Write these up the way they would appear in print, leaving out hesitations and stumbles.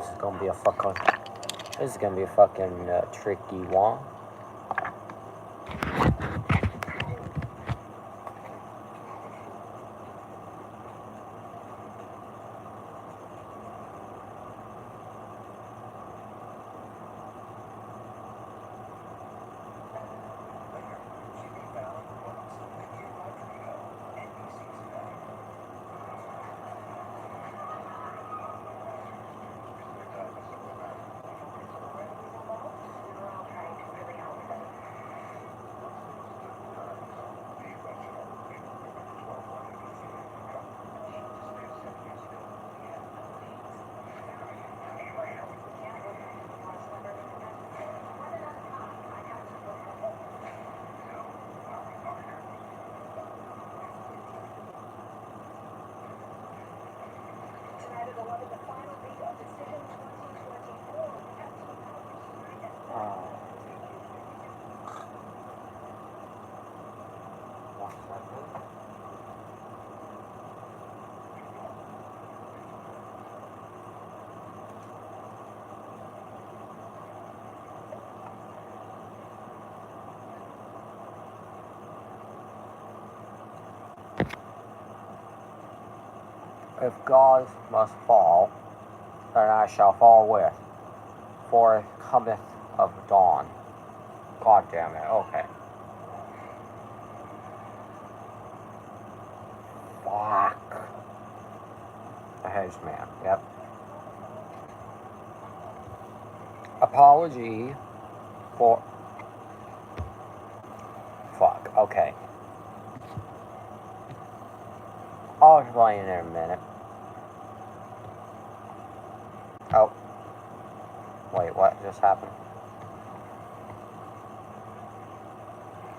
This is gonna be a fucking. This is gonna be a fucking tricky one. If gods must fall, then I shall fall with, for it cometh of dawn. God damn it, okay. Fuck. The Hedgeman, yep. Apology for... Fuck, okay. I'll explain in a minute. Oh. Wait, what just happened?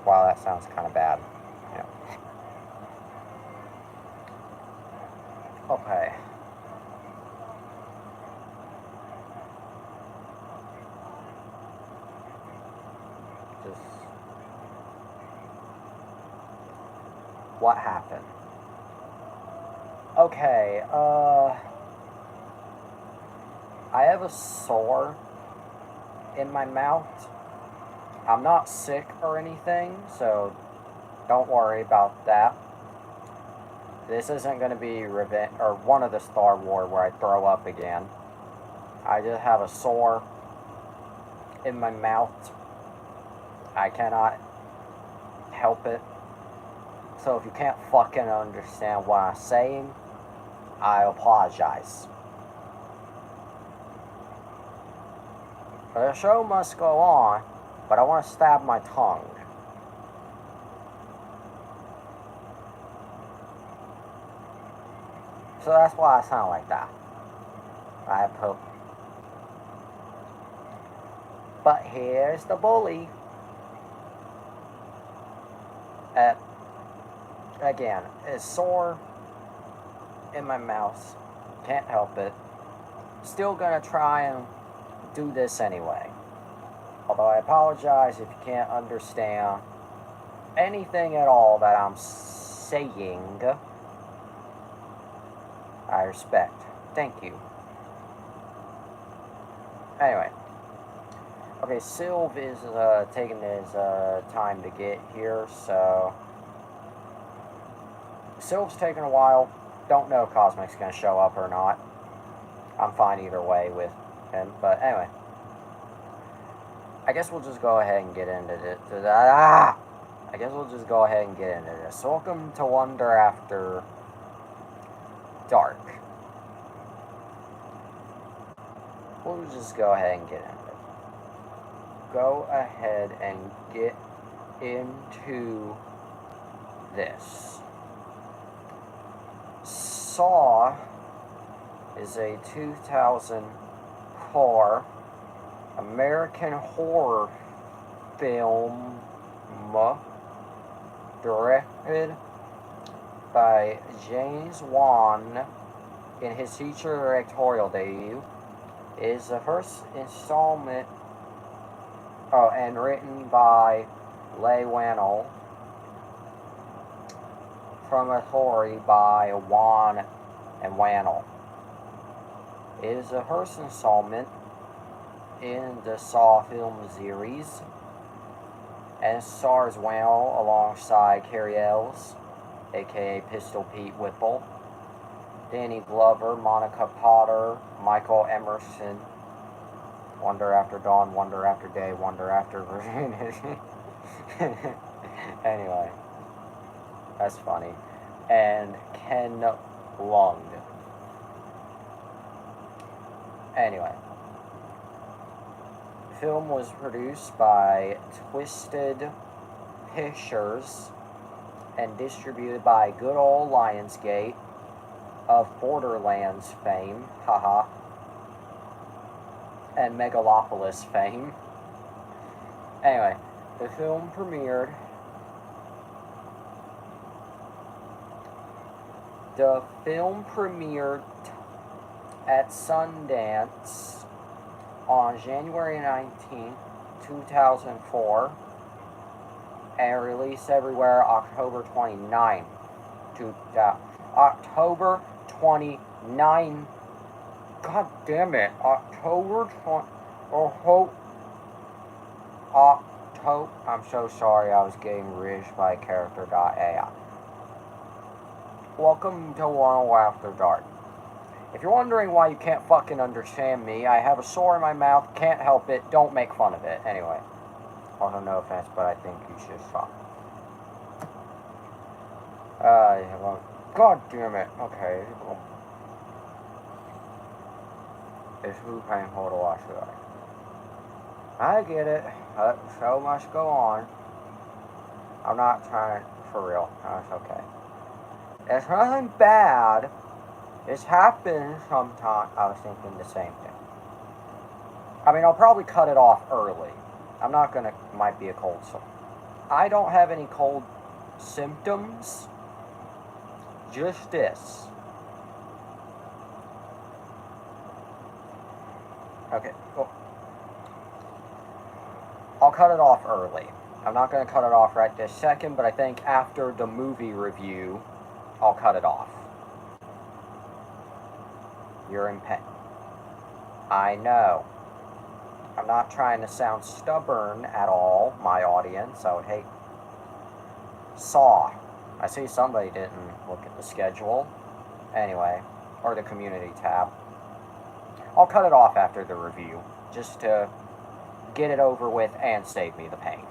Wow, that sounds kind of bad. Yeah. Okay. Just... What happened? Okay, I have a sore in my mouth. I'm not sick or anything, so don't worry about that. This isn't going to be revenge or one of the Star Wars where I throw up again. I just have a sore in my mouth. I cannot help it. So if you can't fucking understand what I'm saying, I apologize. The show must go on, but I want to stab my tongue. So that's why I sound like that. I have hope. But here's the bully. Again, it's sore in my mouth. Can't help it. Still gonna try and do this anyway. Although I apologize if you can't understand anything at all that I'm saying. I respect. Thank you. Anyway. Okay, Sylv is taking his time to get here, so... Sylv's taking a while. Don't know if Cosmic's going to show up or not. I'm fine either way with him, but anyway. I guess we'll just go ahead and get into this. I guess we'll just go ahead and get into this. Welcome to Wonder After Dark. We'll just go ahead and get into it. Go ahead and get into this. Saw is a 2004 American horror film directed by James Wan in his feature directorial debut. It is the first installment and written by Leigh Whannell from a story by Wan and Whannell. is the first installment in the Saw film series, and stars well alongside Cary Elwes, aka Pistol Pete Whipple, Danny Glover, Monica Potter, Michael Emerson, Wonder After Dawn, Wonder After Day, Wonder After Virginity. Anyway, that's funny. And Ken Lung. Anyway, the film was produced by Twisted Pictures and distributed by good old Lionsgate of Borderlands fame, haha, and Megalopolis fame. Anyway, the film premiered at Sundance on January 19th, 2004, and released everywhere October 29th, October 29. God damn it. October 20. I'm so sorry, I was getting reached by character.ai. Welcome to One After Dark. If you're wondering why you can't fucking understand me, I have a sore in my mouth, can't help it, don't make fun of it. Anyway. Also, no offense, but I think you should stop. God damn it. Okay. It's too painful to watch today. I get it. The show must go on. I'm not trying for real. No, it's okay. It's nothing bad. It's happened sometime. I was thinking the same thing. I mean, I'll probably cut it off early. I'm not gonna. Might be a cold. So I don't have any cold symptoms. Just this. Okay. Well, I'll cut it off early. I'm not going to cut it off right this second, but I think after the movie review, I'll cut it off. You're in pain. I know. I'm not trying to sound stubborn at all, my audience. I would hate. Saw. I see somebody didn't look at the schedule. Anyway, or the community tab. I'll cut it off after the review, just to get it over with and save me the pain.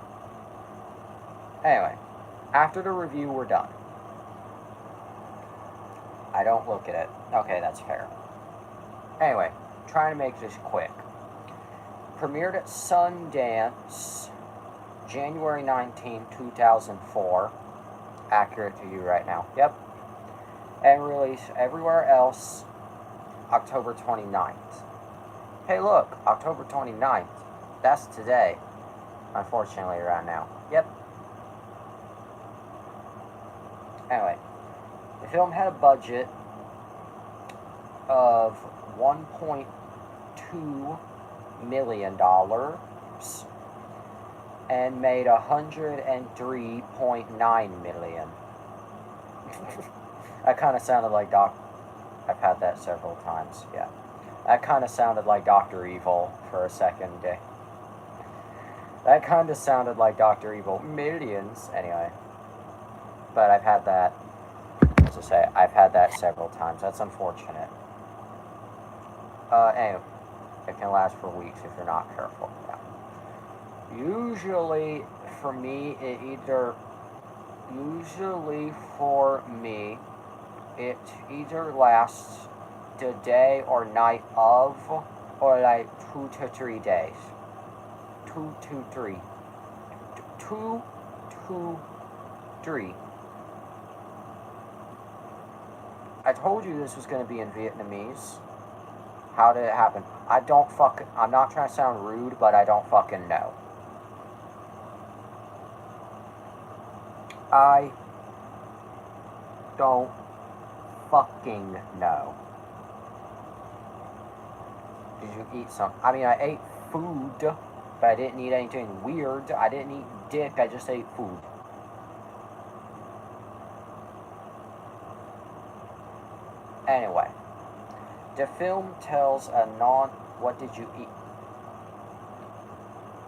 Anyway, after the review, we're done. I don't look at it. Okay, that's fair. Anyway, trying to make this quick. Premiered at Sundance, January 19, 2004. Accurate to you right now. Yep. And released everywhere else October 29th. Hey look, October 29th. That's today. Unfortunately, right now. Yep. Anyway, the film had a budget of $1.2 million and made $103.9 million. That kind of sounded like I've had that several times, yeah. That kind of sounded like Dr. Evil for a second. That kind of sounded like Dr. Evil. Millions, anyway. But I've had that, as I say, I've had that several times. That's unfortunate. Anyway, it can last for weeks if you're not careful. Yeah. Usually, for me, it either lasts the day or night of, or like 2 to 3 days. 2 to 3. 2 to 3. I told you this was going to be in Vietnamese. How did it happen? I'm not trying to sound rude, but I don't fucking know. I don't fucking know. Did you eat some? I mean, I ate food, but I didn't eat anything weird. I didn't eat dick, I just ate food. Anyway, The film tells a non... What did you eat?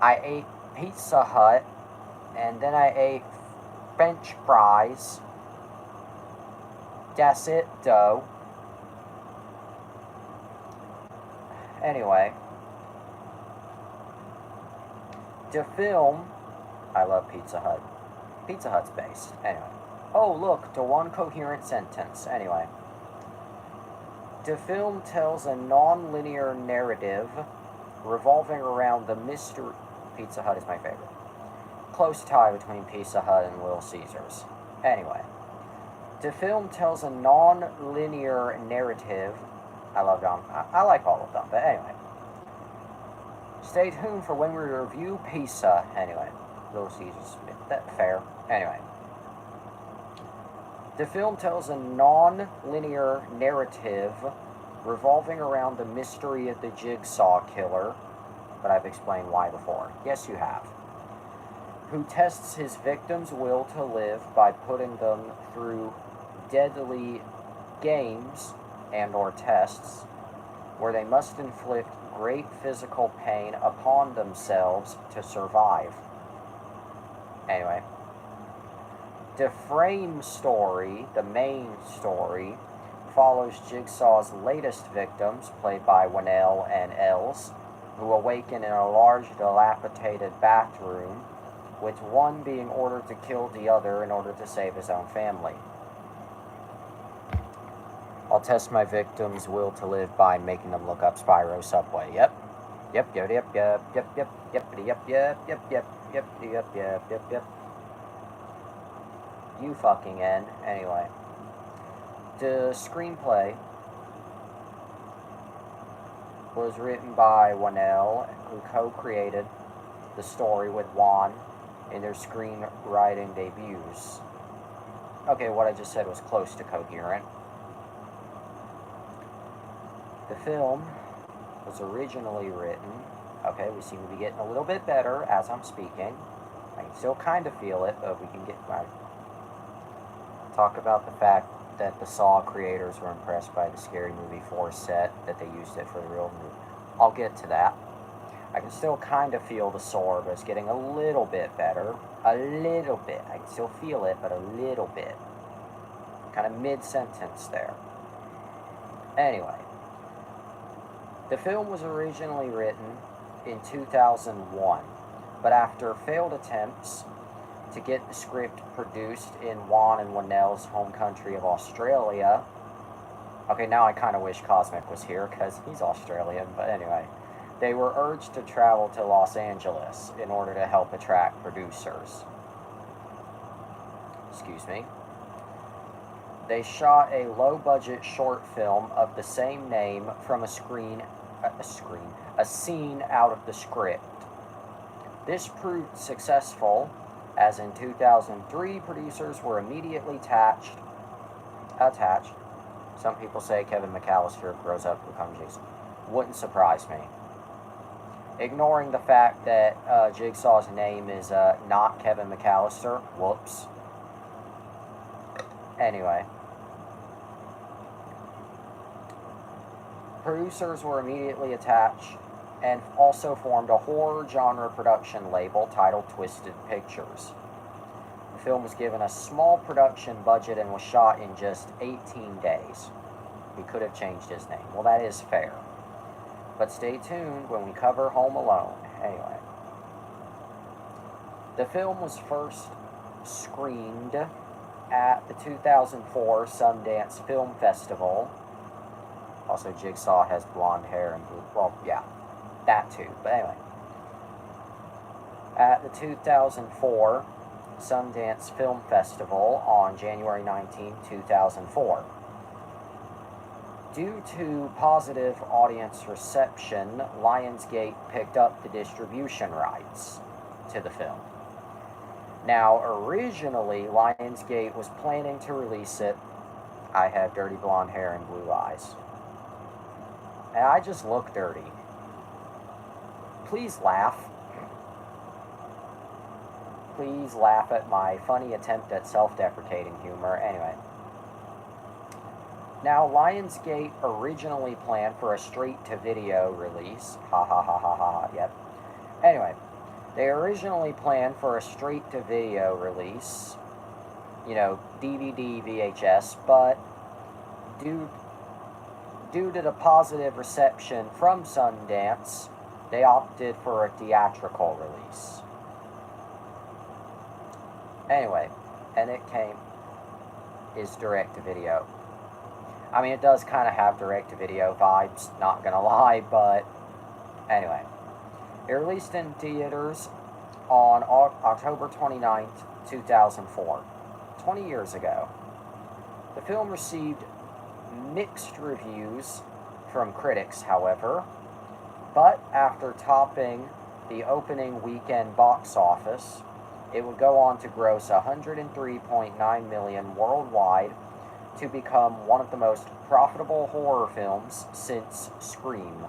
I ate Pizza Hut, and then I ate French fries. That's it, though. Anyway. The film... I love Pizza Hut. Pizza Hut's based. Anyway. Oh, look, the one coherent sentence. Anyway. The film tells a non-linear narrative revolving around the mystery... Pizza Hut is my favorite. Close tie between Pizza Hut and Little Caesars. Anyway. The film tells a non-linear narrative. I love them. I like all of them, but anyway. Stay tuned for when we review Pizza. Anyway. Little Caesars. That fair. Anyway. The film tells a non-linear narrative revolving around the mystery of the Jigsaw Killer, but I've explained why before. Yes, you have. Who tests his victims' will to live by putting them through deadly games and or tests where they must inflict great physical pain upon themselves to survive. Anyway. The frame story, the main story, follows Jigsaw's latest victims, played by Winnell and Els, who awaken in a large, dilapidated bathroom, with one being ordered to kill the other in order to save his own family. I'll test my victims' will to live by making them look up Spyro Subway. Yep. Yep, yep, yep, yep, yep, yep, yep, yep, yep, yep, yep, yep, yep, yep, yep, yep. You fucking end. Anyway. The screenplay was written by Winnell, who co-created the story with Juan in their screenwriting debuts. Okay, what I just said was close to coherent. The film was originally written... Okay, we seem to be getting a little bit better as I'm speaking. I can still kind of feel it, but we can get... Talk about the fact that the Saw creators were impressed by the Scary Movie 4 set, that they used it for the real movie. I'll get to that. I can still kind of feel the sore, but it's getting a little bit better. A little bit. I can still feel it, but a little bit. Kind of mid-sentence there. Anyway. The film was originally written in 2001, but after failed attempts to get the script produced in Juan and Winnell's home country of Australia. Okay, now I kind of wish Cosmic was here, because he's Australian, but anyway. They were urged to travel to Los Angeles in order to help attract producers. Excuse me. They shot a low-budget short film of the same name from a scene out of the script. This proved successful, as in 2003, producers were immediately attached. Some people say Kevin McAllister grows up to become Jigsaw. Wouldn't surprise me. Ignoring the fact that Jigsaw's name is not Kevin McAllister. Whoops. Anyway. Producers were immediately attached and also formed a horror genre production label titled Twisted Pictures. The film was given a small production budget and was shot in just 18 days. He could have changed his name. Well, that is fair. But stay tuned when we cover Home Alone. Anyway. The film was first screened at the 2004 Sundance Film Festival. Also, Jigsaw has blonde hair and blue. Well, yeah. That too, but anyway. At the 2004 Sundance Film Festival on January 19, 2004. Due to positive audience reception, Lionsgate picked up the distribution rights to the film. Now, originally, Lionsgate was planning to release it. I have dirty blonde hair and blue eyes. And I just look dirty. Please laugh. Please laugh at my funny attempt at self-deprecating humor. Anyway. Now, Lionsgate originally planned for a straight-to-video release. Ha ha ha ha ha, yep. Anyway, they originally planned for a straight-to-video release, you know, DVD, VHS, but due to the positive reception from Sundance, they opted for a theatrical release. Anyway, and it is direct-to-video. I mean, it does kind of have direct-to-video vibes, not gonna lie, but anyway. It released in theaters on October 29th, 2004, 20 years ago. The film received mixed reviews from critics, however, but after topping the opening weekend box office, it would go on to gross $103.9 million worldwide to become one of the most profitable horror films since Scream.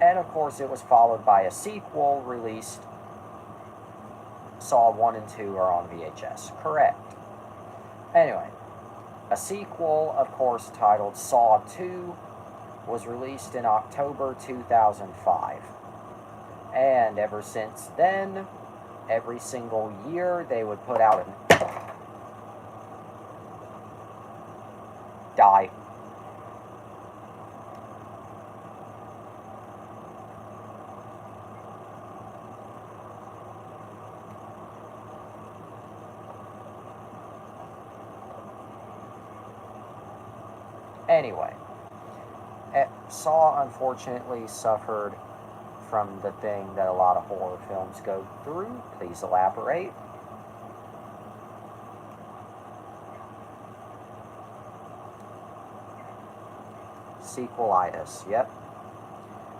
And of course, it was followed by a sequel released. Saw 1 and 2 are on VHS. Correct. Anyway, a sequel, of course, titled Saw 2, was released in October 2005. And ever since then, every single year, they would put out an... Die. Anyway, Saw unfortunately suffered from the thing that a lot of horror films go through. Please elaborate. Sequelitis, yep.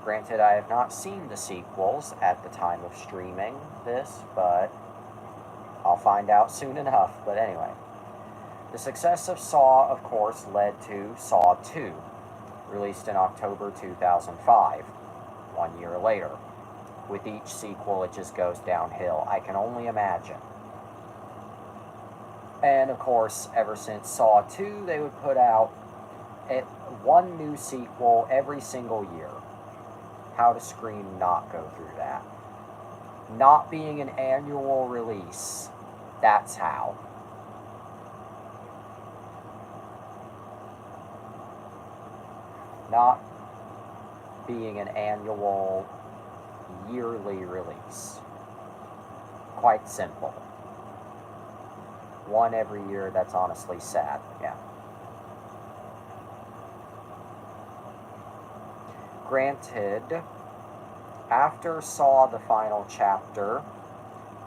Granted, I have not seen the sequels at the time of streaming this, but I'll find out soon enough. But anyway, the success of Saw, of course, led to Saw 2, released in October 2005, 1 year later. With each sequel, it just goes downhill. I can only imagine. And of course, ever since Saw 2, they would put out one new sequel every single year. How does Scream not go through that? Not being an annual release. That's how. Not being an annual, yearly release. Quite simple. One every year, that's honestly sad, yeah. Granted, after Saw the Final Chapter,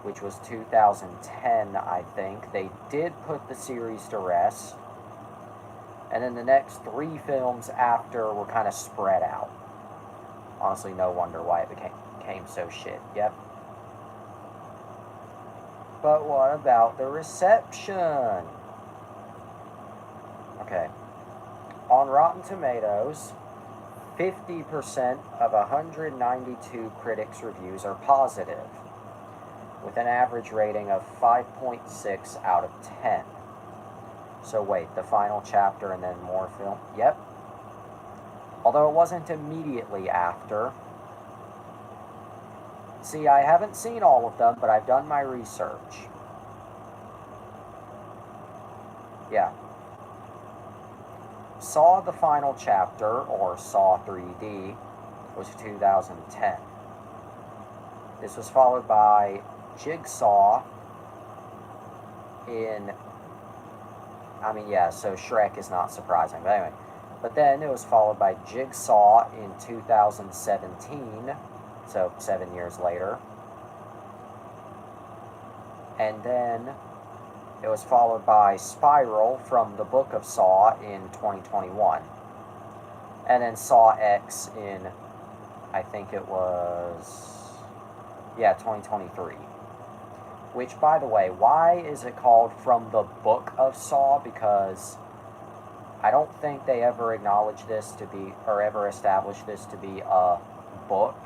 which was 2010, I think, they did put the series to rest. And then the next 3 films after were kind of spread out. Honestly, no wonder why it became so shit. Yep. But what about the reception? Okay. On Rotten Tomatoes, 50% of 192 critics' reviews are positive, with an average rating of 5.6 out of 10. So wait, the final chapter and then more film? Yep. Although it wasn't immediately after. See, I haven't seen all of them, but I've done my research. Yeah. Saw the Final Chapter, or Saw 3D, was 2010. This was followed by Jigsaw in... I mean, yeah, so Shrek is not surprising, but anyway. But then it was followed by Jigsaw in 2017, so 7 years later. And then it was followed by Spiral from the Book of Saw in 2021. And then Saw X in, I think it was, yeah, 2023. Which, by the way, why is it called From the Book of Saw? Because I don't think they ever acknowledged this to be, or ever established this to be a book.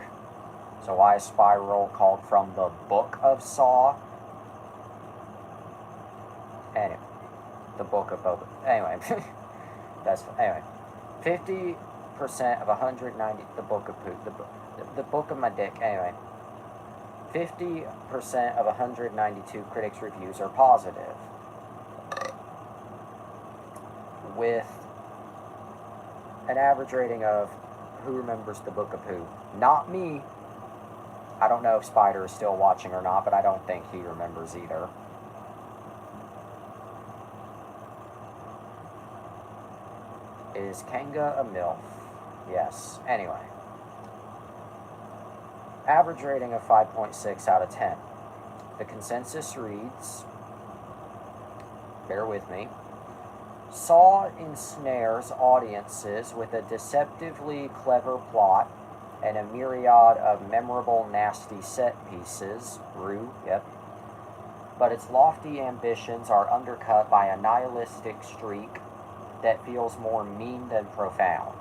So why is Spiral called From the Book of Saw? Anyway, the Book of Boba. Anyway, That's anyway. 50% of 190. The book of poop. The book of my dick. Anyway. 50% of 192 critics' reviews are positive, with an average rating of who remembers the Book of Who? Not me. I don't know if Spider is still watching or not, but I don't think he remembers either. Is Kanga a MILF? Yes. Anyway. Average rating of 5.6 out of 10. The consensus reads, bear with me, Saw ensnares audiences with a deceptively clever plot and a myriad of memorable nasty set pieces, rue, yep, but its lofty ambitions are undercut by a nihilistic streak that feels more mean than profound.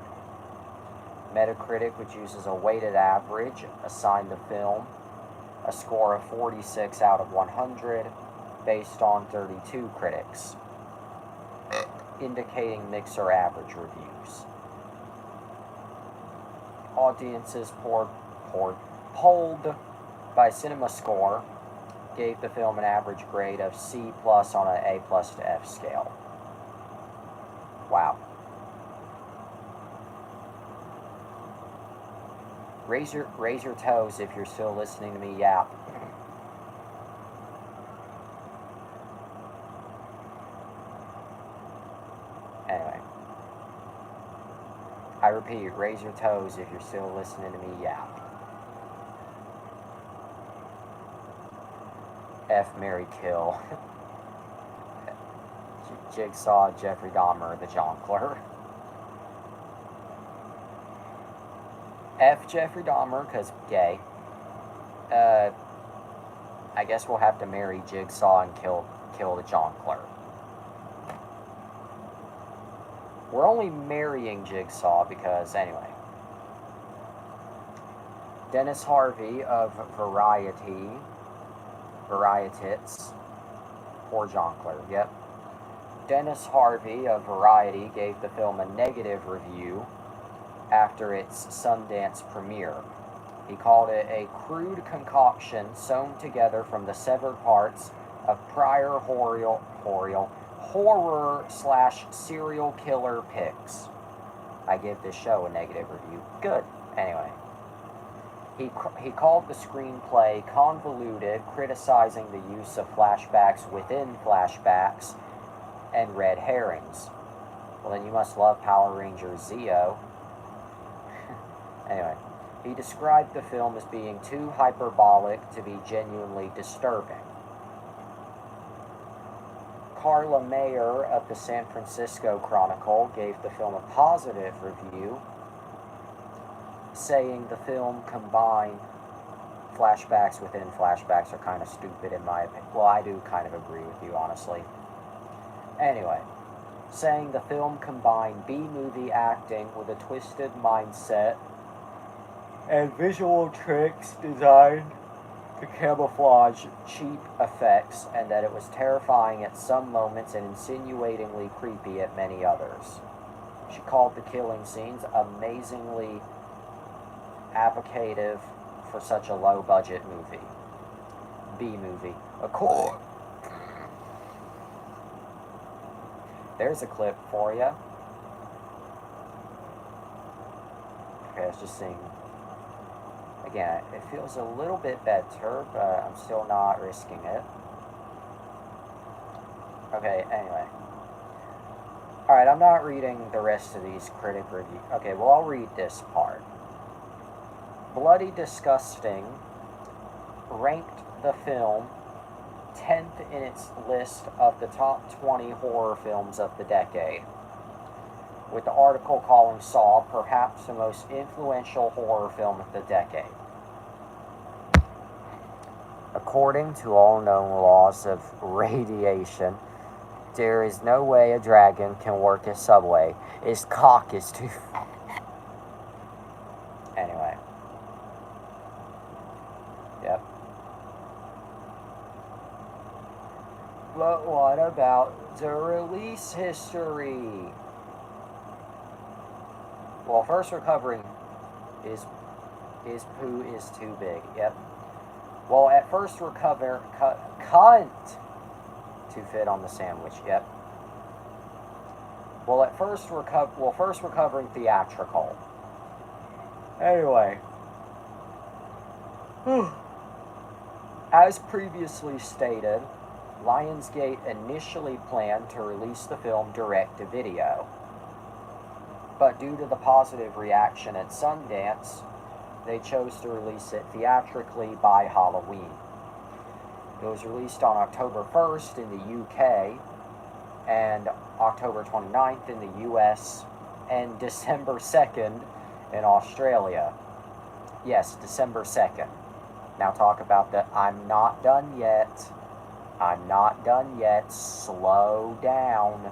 Metacritic, which uses a weighted average, assigned the film a score of 46 out of 100 based on 32 critics, indicating mixed or average reviews. Audiences polled by CinemaScore gave the film an average grade of C+ on an A+ to F scale. Wow. Raise your toes if you're still listening to me yap. Anyway. I repeat, raise your toes if you're still listening to me yap. F, marry, kill. Jigsaw, Jeffrey Dahmer, the Jonkler. F, Jeffrey Dahmer, because gay. I guess we'll have to marry Jigsaw and kill the Jonkler. We're only marrying Jigsaw because, anyway. Dennis Harvey of Varietits, or Jonkler, yep. Dennis Harvey of Variety gave the film a negative review after its Sundance premiere. He called it a crude concoction sewn together from the severed parts of prior horror/serial killer picks. I give this show a negative review. Good. Anyway. He called the screenplay convoluted, criticizing the use of flashbacks within flashbacks and red herrings. Well, then you must love Power Rangers Zeo. Anyway, he described the film as being too hyperbolic to be genuinely disturbing. Carla Mayer of the San Francisco Chronicle gave the film a positive review, saying the film combined flashbacks within flashbacks are kind of stupid in my opinion. Well, I do kind of agree with you, honestly. Anyway, saying the film combined B-movie acting with a twisted mindset and visual tricks designed to camouflage cheap effects, and that it was terrifying at some moments and insinuatingly creepy at many others. She called the killing scenes amazingly evocative for such a low-budget movie. B-movie. There's a clip for you. Okay, let's just sing. Again, it feels a little bit better, but I'm still not risking it. Okay, anyway. Alright, I'm not reading the rest of these critic reviews. Okay, well, I'll read this part. Bloody Disgusting ranked the film 10th in its list of the top 20 horror films of the decade, with the article calling Saw perhaps the most influential horror film of the decade. According to all known laws of radiation, there is no way a dragon can work a subway. His cock is too... Anyway. Yep. But what about the release history? Well, first recovering is poo is too big. Yep. Well, at first cunt to fit on the sandwich. Yep. Well, at first first recovering theatrical. Anyway, as previously stated, Lionsgate initially planned to release the film direct to video, but due to the positive reaction at Sundance, they chose to release it theatrically by Halloween. It was released on October 1st in the UK and October 29th in the US and December 2nd in Australia. Yes, December 2nd. Now talk about the I'm not done yet. I'm not done yet. Slow down.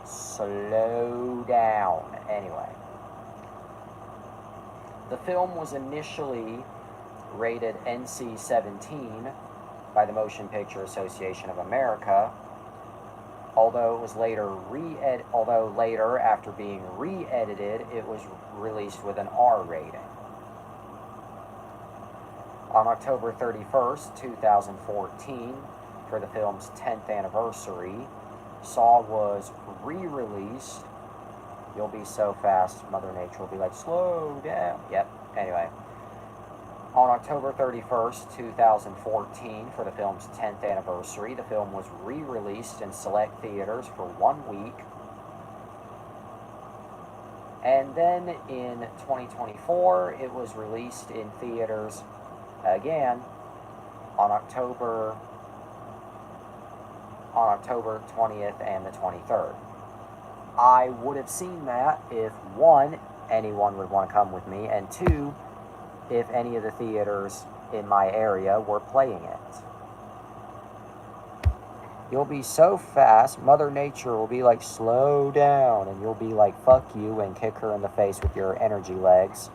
Slow down. Anyway. The film was initially rated NC-17 by the Motion Picture Association of America, although later, after being re-edited, it was released with an R rating. On October 31st, 2014, for the film's 10th anniversary, Saw was re-released. You'll be so fast, Mother Nature will be like, slow down. Yep, anyway. On October 31st, 2014, for the film's 10th anniversary, the film was re-released in select theaters for 1 week. And then in 2024, it was released in theaters again on October 20th and the 23rd. I would have seen that if, one, anyone would want to come with me, and two, if any of the theaters in my area were playing it. You'll be so fast, Mother Nature will be like, slow down, and you'll be like, fuck you, and kick her in the face with your energy legs.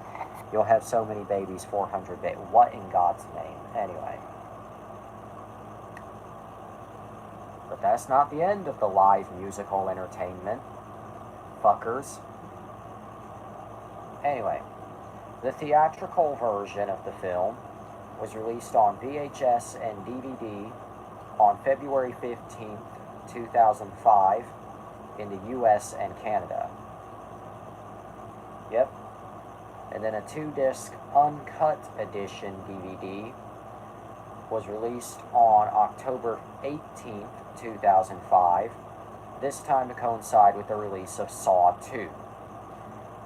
You'll have so many babies, 400 babies. What in God's name? Anyway. But that's not the end of the live musical entertainment, fuckers. Anyway, the theatrical version of the film was released on VHS and DVD on February 15th, 2005 in the US and Canada. Yep. And then a 2-disc uncut edition DVD was released on October 18th, 2005, this time to coincide with the release of Saw 2.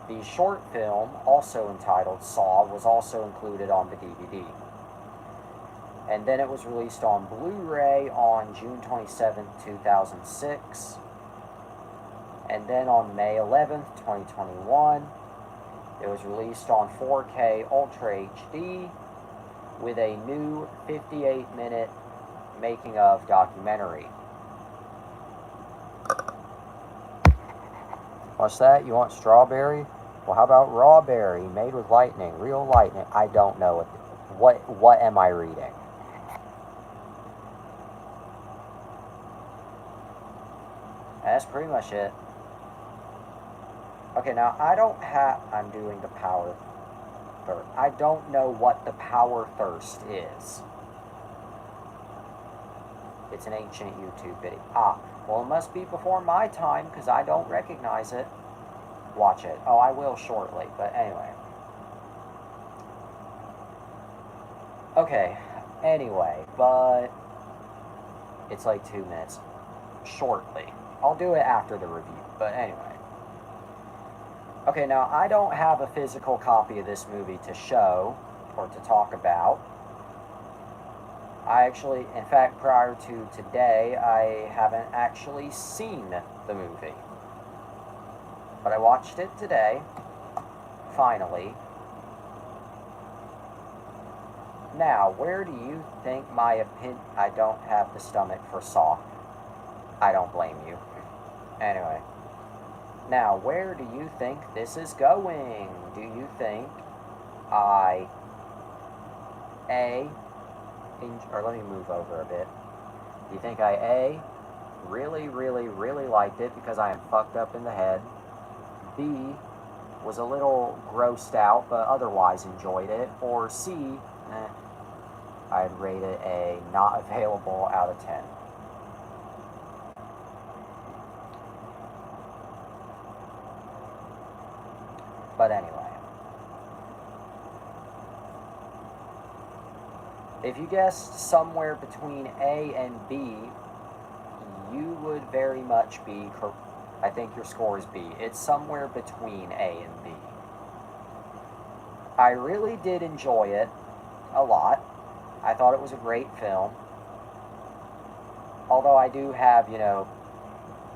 The short film, also entitled Saw, was also included on the DVD. And then it was released on Blu-ray on June 27, 2006. And then on May 11th, 2021, it was released on 4K Ultra HD with a new 58-minute making-of documentary. What's that? You want strawberry? Well, how about raw berry made with lightning, real lightning? I don't know. What am I reading? That's pretty much it. Okay, now I'm doing the power thirst. I don't know what the power thirst is. It's an ancient YouTube video. Well, it must be before my time, because I don't recognize it. Watch it. Oh, I will shortly, but anyway. Okay, anyway, but it's like 2 minutes. Shortly. I'll do it after the review, but anyway. Okay, now, I don't have a physical copy of this movie to show, or to talk about. I actually, in fact, prior to today, I haven't actually seen the movie. But I watched it today, finally. Now, where do you think my opinion... I don't have the stomach for Saw. I don't blame you. Anyway. Now, where do you think this is going? Do you think or let me move over a bit. Do you think I A, really, really, really liked it because I am fucked up in the head? B, was a little grossed out, but otherwise enjoyed it. Or C, I'd rate it a not available out of 10. But anyway, if you guessed somewhere between A and B, you would very much be correct. I think your score is B. It's somewhere between A and B. I really did enjoy it a lot. I thought it was a great film. Although I do have,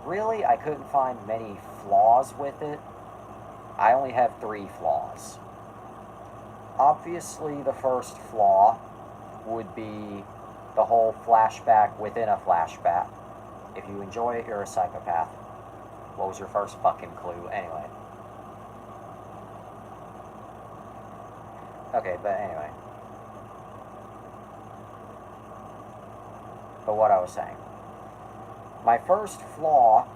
really I couldn't find many flaws with it. I only have 3 flaws. Obviously, the first flaw would be the whole flashback within a flashback. If you enjoy it, you're a psychopath. What was your first fucking clue? Anyway. Okay, but anyway. But what I was saying. My first flaw,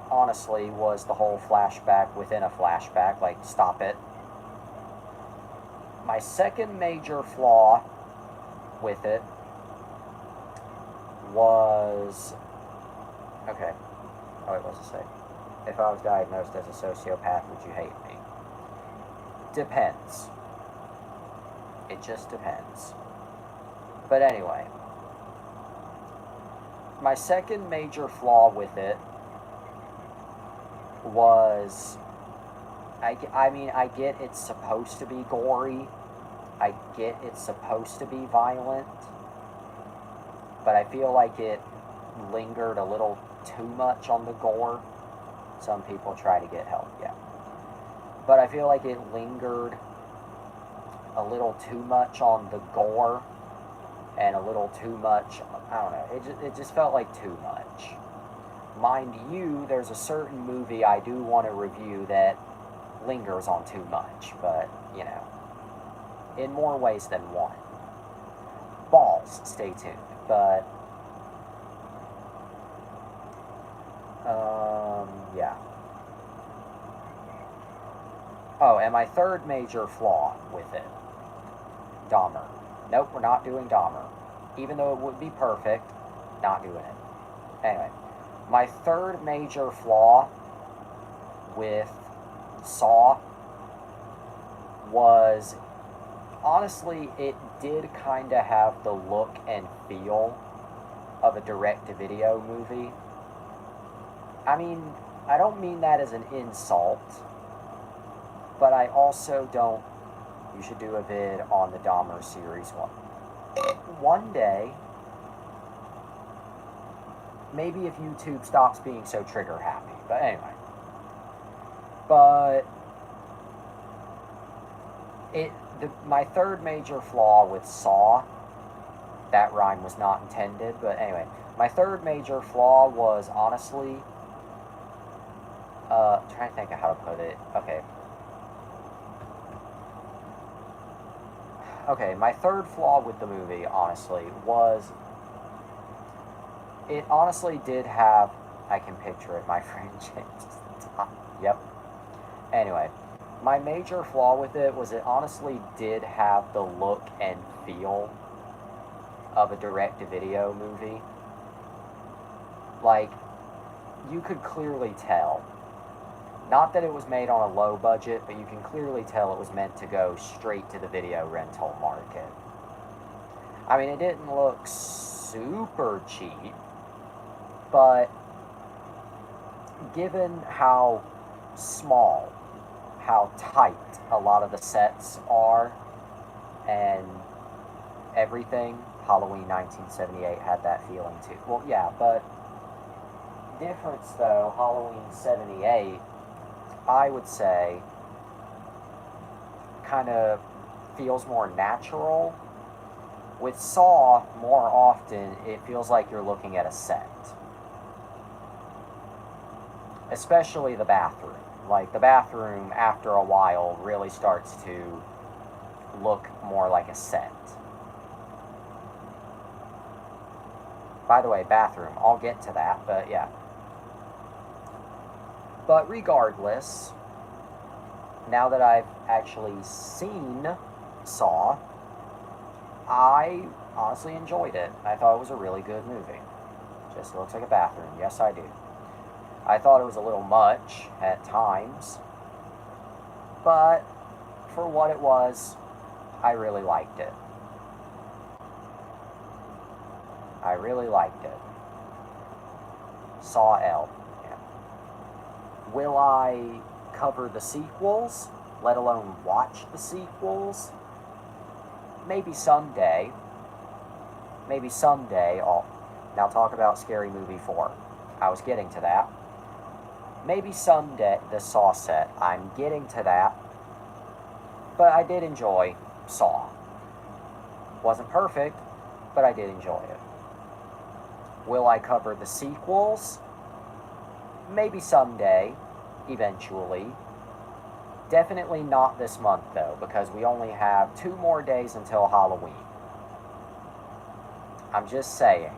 honestly, was the whole flashback within a flashback. Like, stop it. My second major flaw with it was... Okay. Oh, wait, what's it say? If I was diagnosed as a sociopath, would you hate me? Depends. It just depends. But anyway. My second major flaw with it was... I mean, I get it's supposed to be gory. I get it's supposed to be violent. But I feel like it lingered a little too much on the gore. Some people try to get help, yeah. But I feel like it lingered a little too much on the gore and a little too much, I don't know, it just felt like too much. Mind you, there's a certain movie I do want to review that lingers on too much, but, in more ways than one. Balls, stay tuned, but... yeah. Oh, and my third major flaw with it. Dahmer. Nope, we're not doing Dahmer. Even though it would be perfect, not doing it. Anyway, my third major flaw with Saw was, honestly, it did kind of have the look and feel of a direct-to-video movie. I mean, I don't mean that as an insult, but I also don't... You should do a vid on the Dahmer series one day. Maybe if YouTube stops being so trigger happy. But anyway. But my third major flaw with Saw, that rhyme was not intended, but anyway. My third major flaw was, honestly, trying to think of how to put it. Okay, my third flaw with the movie, honestly, was... It honestly did have... I can picture it, my friend James. Yep. Anyway, my major flaw with it was it honestly did have the look and feel of a direct-to-video movie. Like, you could clearly tell. Not that it was made on a low budget, but you can clearly tell it was meant to go straight to the video rental market. I mean, it didn't look super cheap, but given how small, how tight a lot of the sets are, and everything, Halloween 1978 had that feeling too. Well, yeah, but difference though, Halloween 78, I would say, kind of feels more natural. With Saw, more often, it feels like you're looking at a set. Especially the bathroom. Like, the bathroom, after a while, really starts to look more like a set. By the way, bathroom, I'll get to that, but yeah. But regardless, now that I've actually seen Saw, I honestly enjoyed it. I thought it was a really good movie. Just looks like a bathroom. Yes, I do. I thought it was a little much at times, but for what it was, I really liked it. I really liked it. Saw L. Yeah. Will I cover the sequels, let alone watch the sequels? Maybe someday. Maybe someday I'll now talk about Scary Movie 4. I was getting to that. Maybe someday, the Saw set, I'm getting to that. But I did enjoy Saw. Wasn't perfect, but I did enjoy it. Will I cover the sequels? Maybe someday, eventually. Definitely not this month, though, because we only have 2 more days until Halloween. I'm just saying.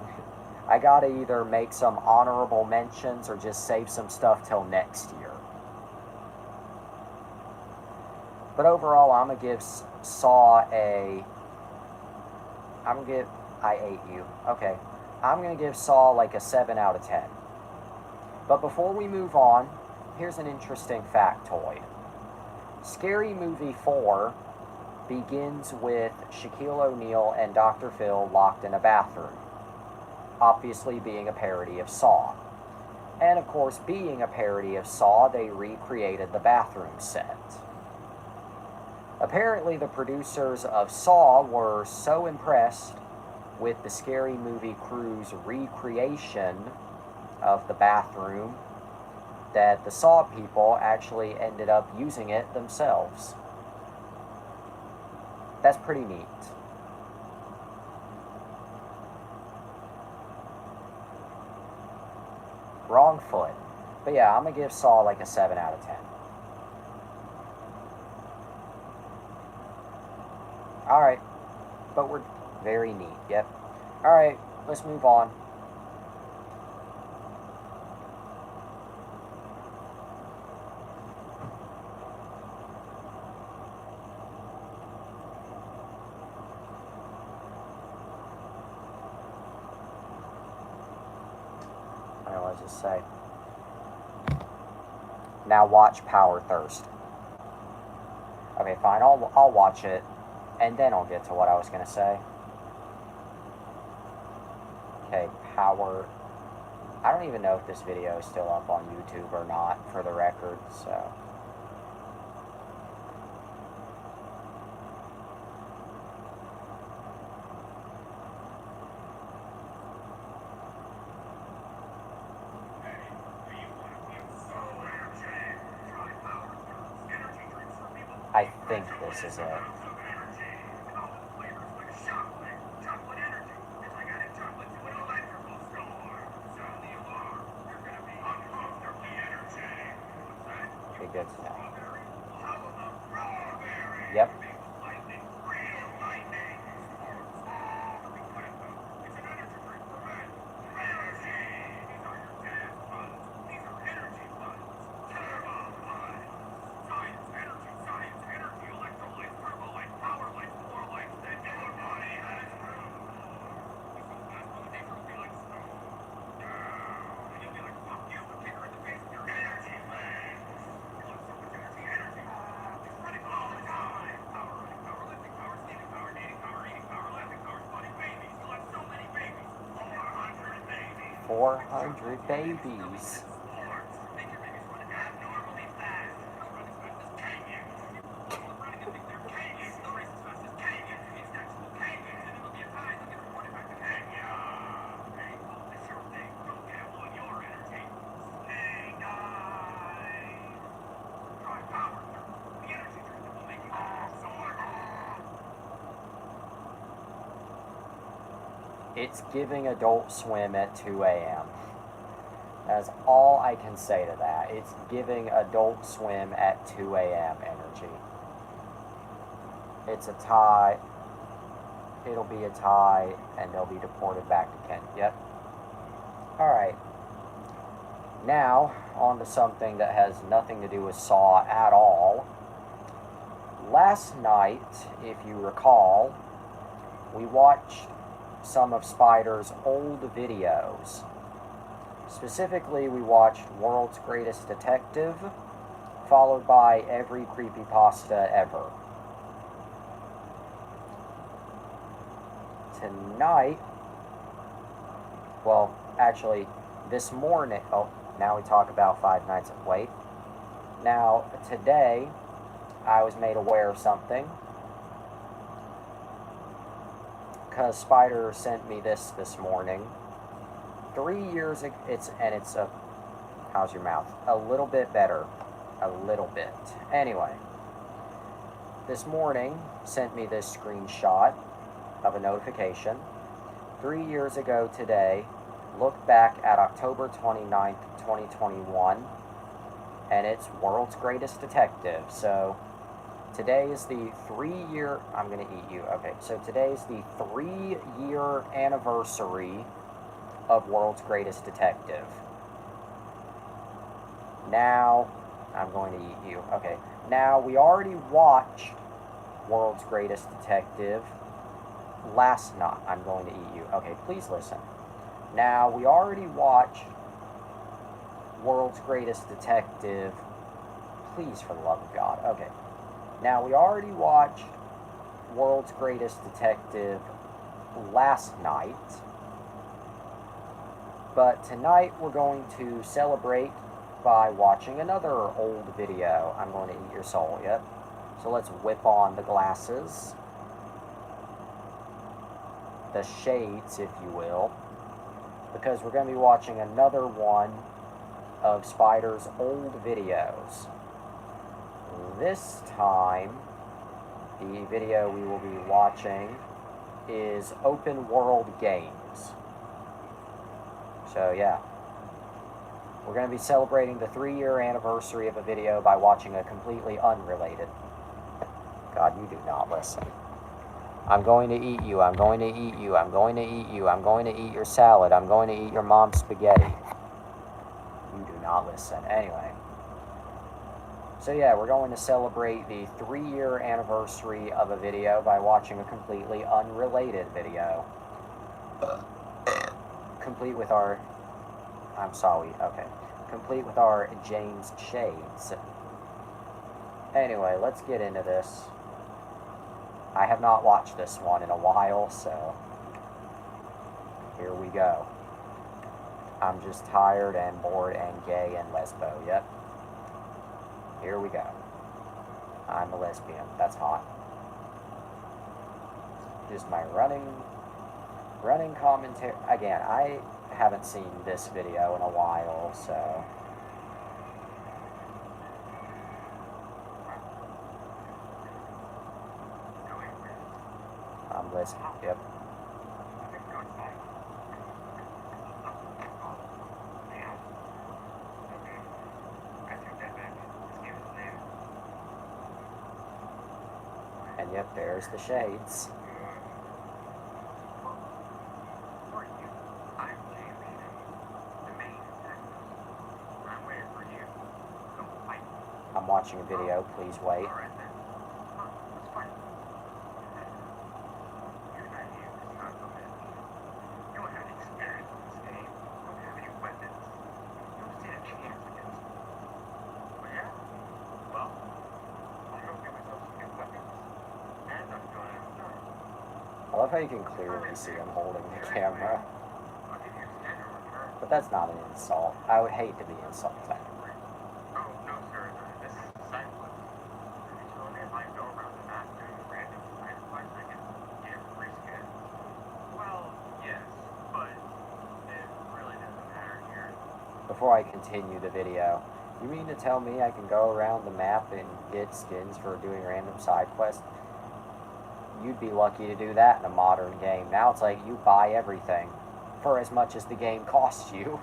I gotta either make some honorable mentions or just save some stuff till next year. But overall, I'm gonna give Saw a... I ate you. Okay. I'm gonna give Saw like a 7 out of 10. But before we move on, here's an interesting factoid. Scary Movie 4 begins with Shaquille O'Neal and Dr. Phil locked in a bathroom, obviously being a parody of Saw. And of course, being a parody of Saw, they recreated the bathroom set. Apparently, the producers of Saw were so impressed with the Scary Movie crew's recreation of the bathroom that the Saw people actually ended up using it themselves. That's pretty neat. Wrong foot. But yeah, I'm going to give Saw like a 7 out of 10. Alright. But we're very neat. Yep. Alright, let's move on. Let's just say. Now watch Power Thirst. Okay, fine. I'll watch it, and then I'll get to what I was gonna say. Okay, Power. I don't even know if this video is still up on YouTube or not, for the record. So. I think this is it. Be good to know. Yep. $400 babies. It's giving Adult Swim at 2 a.m. That's all I can say to that. It's giving Adult Swim at 2 a.m. energy. It's a tie. It'll be a tie, and they'll be deported back to Kent. Yep. Alright. Now, on to something that has nothing to do with Saw at all. last night, if you recall, we watched some of Spider's old videos. Specifically, we watched World's Greatest Detective, followed by every creepypasta ever. Tonight, well, actually, this morning, oh, now we talk about Five Nights at Wait. Now, today, I was made aware of something, because Spider sent me this morning. 3 years ago, it's a, how's your mouth? A little bit better. A little bit. Anyway, this morning sent me this screenshot of a notification. 3 years ago today, look back at October 29th, 2021, and it's World's Greatest Detective. So today is the 3-year, I'm going to eat you. Okay, so today is the 3-year anniversary of World's Greatest Detective. Now, I'm going to eat you. Okay, now we already watched World's Greatest Detective last night. I'm going to eat you. Okay, please listen. Now, we already watched World's Greatest Detective. Please, for the love of God. Okay. Now, we already watched World's Greatest Detective last night. But tonight, we're going to celebrate by watching another old video. I'm going to eat your soul, yep. So let's whip on the glasses. The shades, if you will. Because we're going to be watching another one of Spider's old videos. This time, the video we will be watching is Open World Games. So yeah. We're going to be celebrating the 3-year anniversary of a video by watching a completely unrelated. God, you do not listen. I'm going to eat you. I'm going to eat you. I'm going to eat you. I'm going to eat your salad. I'm going to eat your mom's spaghetti. You do not listen. Anyway. So yeah, we're going to celebrate the 3-year anniversary of a video by watching a completely unrelated video. Complete with our... I'm sorry, okay. Complete with our James Shades. Anyway, let's get into this. I have not watched this one in a while, so here we go. I'm just tired and bored and gay and lesbo, yep. Here we go. I'm a lesbian, that's hot. Just my running commentary. Again, I haven't seen this video in a while, so I'm listening. Yep. And yep, there's the shades. I'm watching a video, please wait. I love how you can clearly see him holding the camera. But that's not an insult. I would hate to be insulted. Before I continue the video, you mean to tell me I can go around the map and get skins for doing random side quests? You'd be lucky to do that in a modern game. Now it's like you buy everything for as much as the game costs you.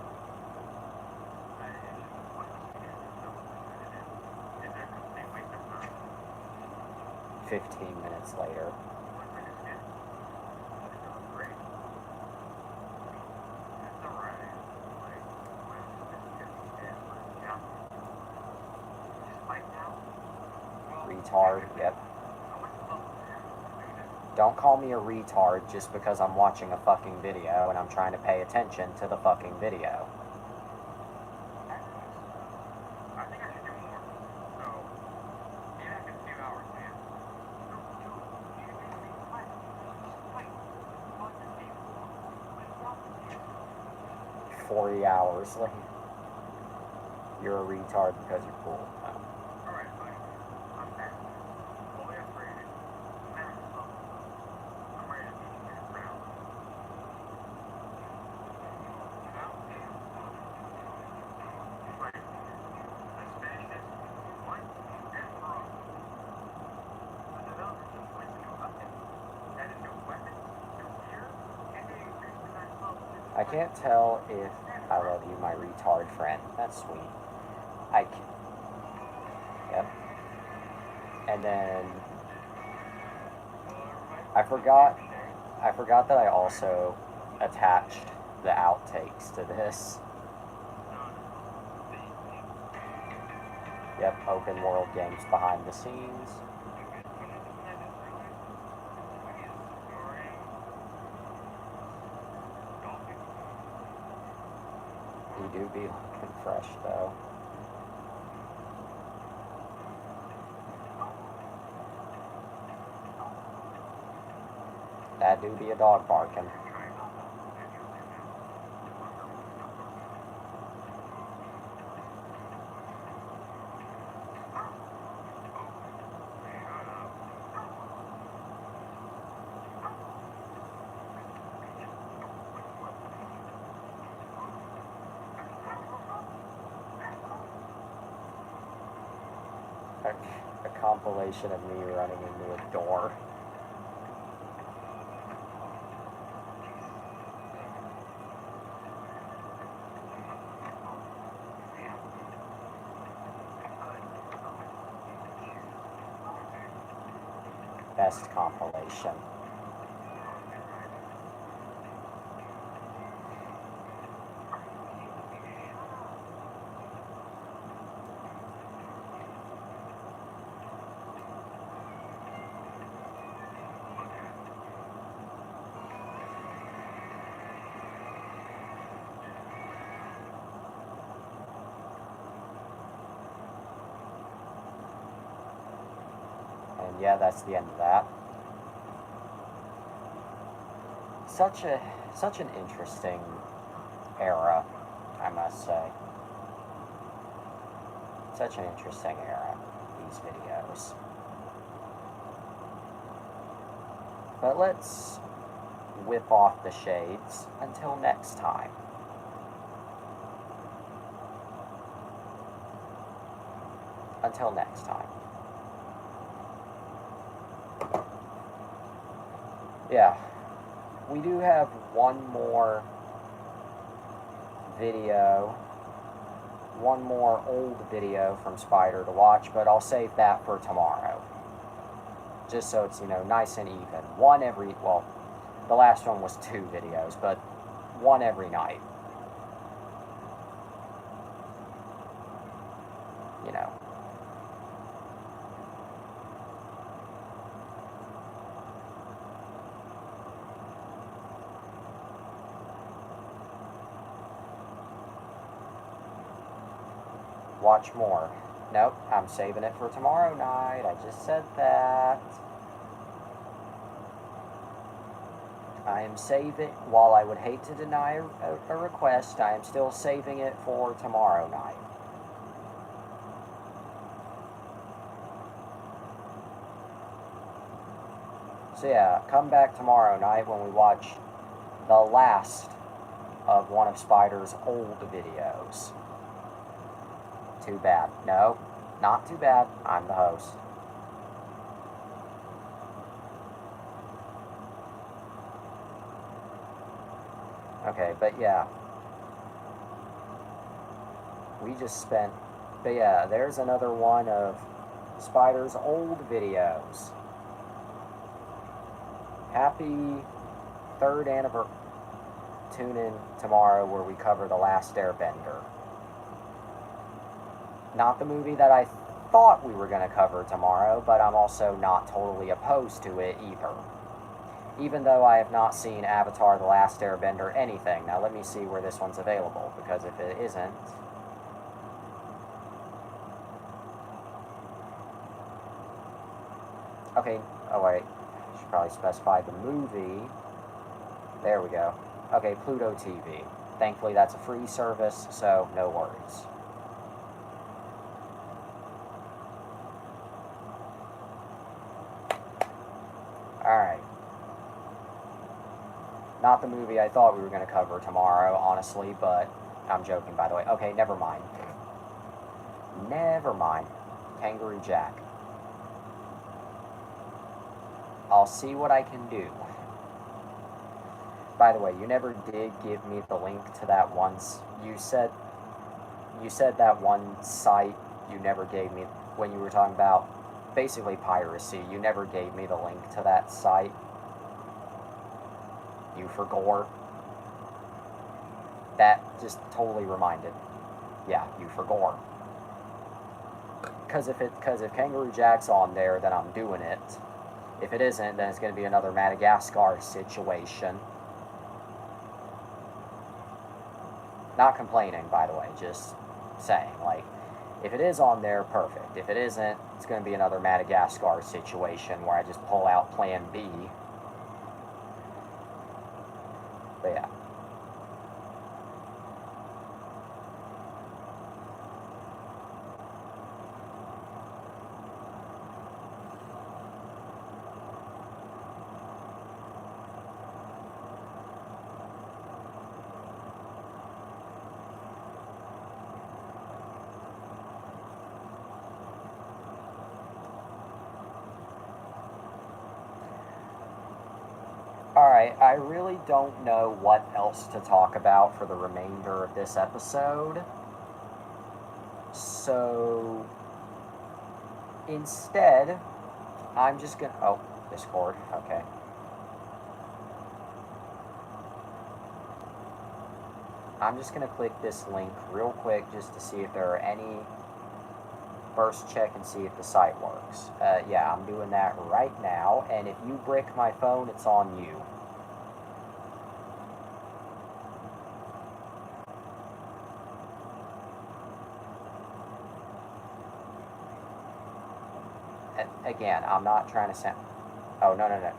15 minutes later. Retard, yep. Don't call me a retard just because I'm watching a fucking video and I'm trying to pay attention to the fucking video. I think I should do more. So, you have 2 hours, man. Wait, 40 hours later. You're a retard because you're cool. No. Alright, buddy. I'm back. Fully upgraded. Max level. I'm ready to meet you in round. Now, right. Let's finish this once and for all. The developers just released a new update. Added new weapons, new gear, and they increased the max level. I can't tell if I love you, my retard friend. That's sweet. Yep. And then I forgot that I also attached the outtakes to this. Yep, open world games behind the scenes. You do be looking fresh though. That do be a dog barking. A compilation of me running into a door. Best compilation. And yeah, that's the end of that. Such an interesting era, I must say. Such an interesting era, these videos. But let's whip off the shades until next time. Until next time. Yeah, we do have one more video, one more old video from Spider to watch, but I'll save that for tomorrow. Just so it's, nice and even. One every, well, the last one was 2 videos, but one every night. Watch more. Nope, I'm saving it for tomorrow night. I just said that. I am saving, while I would hate to deny a request, I am still saving it for tomorrow night. So yeah, come back tomorrow night when we watch the last of one of Spider's old videos. Too bad. No, not too bad. I'm the host. Okay, but yeah. We just spent... But yeah, there's another one of Spider's old videos. Happy 3rd anniversary. Tune in tomorrow where we cover The Last Airbender. Not the movie that I thought we were going to cover tomorrow, but I'm also not totally opposed to it either. Even though I have not seen Avatar The Last Airbender anything. Now let me see where this one's available, because if it isn't... Okay, oh wait, I should probably specify the movie. There we go. Okay, Pluto TV. Thankfully that's a free service, so no worries. Alright. Not the movie I thought we were going to cover tomorrow, honestly, but I'm joking, by the way. Okay, never mind. Never mind. Kangaroo Jack. I'll see what I can do. By the way, you never did give me the link to that once. You said that one site you never gave me when you were talking about basically piracy. You never gave me the link to that site. You forgot. That just totally reminded. Yeah, you forgot. Because if Kangaroo Jack's on there, then I'm doing it. If it isn't, then it's going to be another Madagascar situation. Not complaining, by the way, just saying, like, if it is on there, perfect. If it isn't, it's going to be another Madagascar situation where I just pull out Plan B. But yeah. Alright, I really don't know what else to talk about for the remainder of this episode. So, instead, I'm just gonna... Oh, Discord, okay. I'm just gonna click this link real quick just to see if there are any... First check and see if the site works. Yeah, I'm doing that right now, and if you brick my phone, it's on you. Again, I'm not trying to sound... Oh, no. Okay.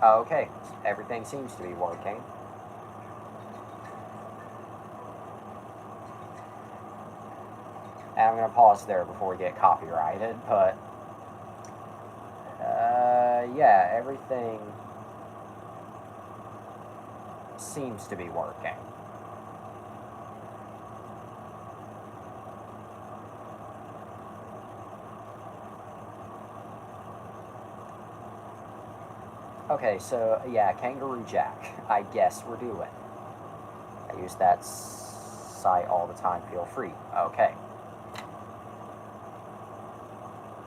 Okay, everything seems to be working. And I'm going to pause there before we get copyrighted, but... yeah, everything seems to be working. Okay, so, yeah, Kangaroo Jack, I guess we're doing. I use that site all the time, feel free. Okay.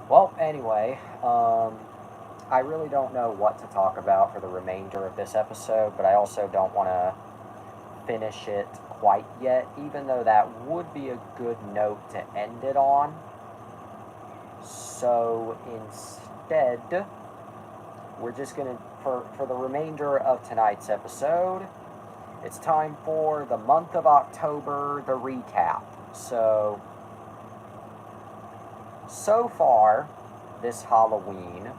Well, anyway, I really don't know what to talk about for the remainder of this episode, but I also don't want to finish it quite yet, even though that would be a good note to end it on. So, instead... We're just going to, for the remainder of tonight's episode, it's time for the month of October, the recap. So far, this Halloween,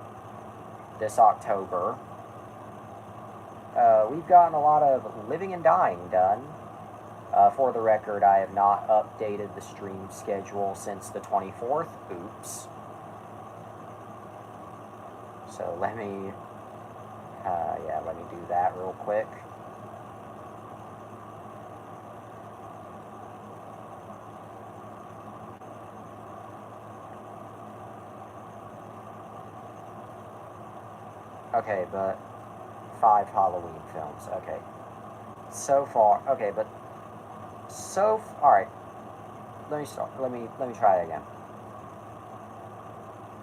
this October, we've gotten a lot of living and dying done. For the record, I have not updated the stream schedule since the 24th. Oops. So let me do that real quick. Okay, but 5 Halloween films. Okay. So far, okay, but all right. Let me start. Let me try it again.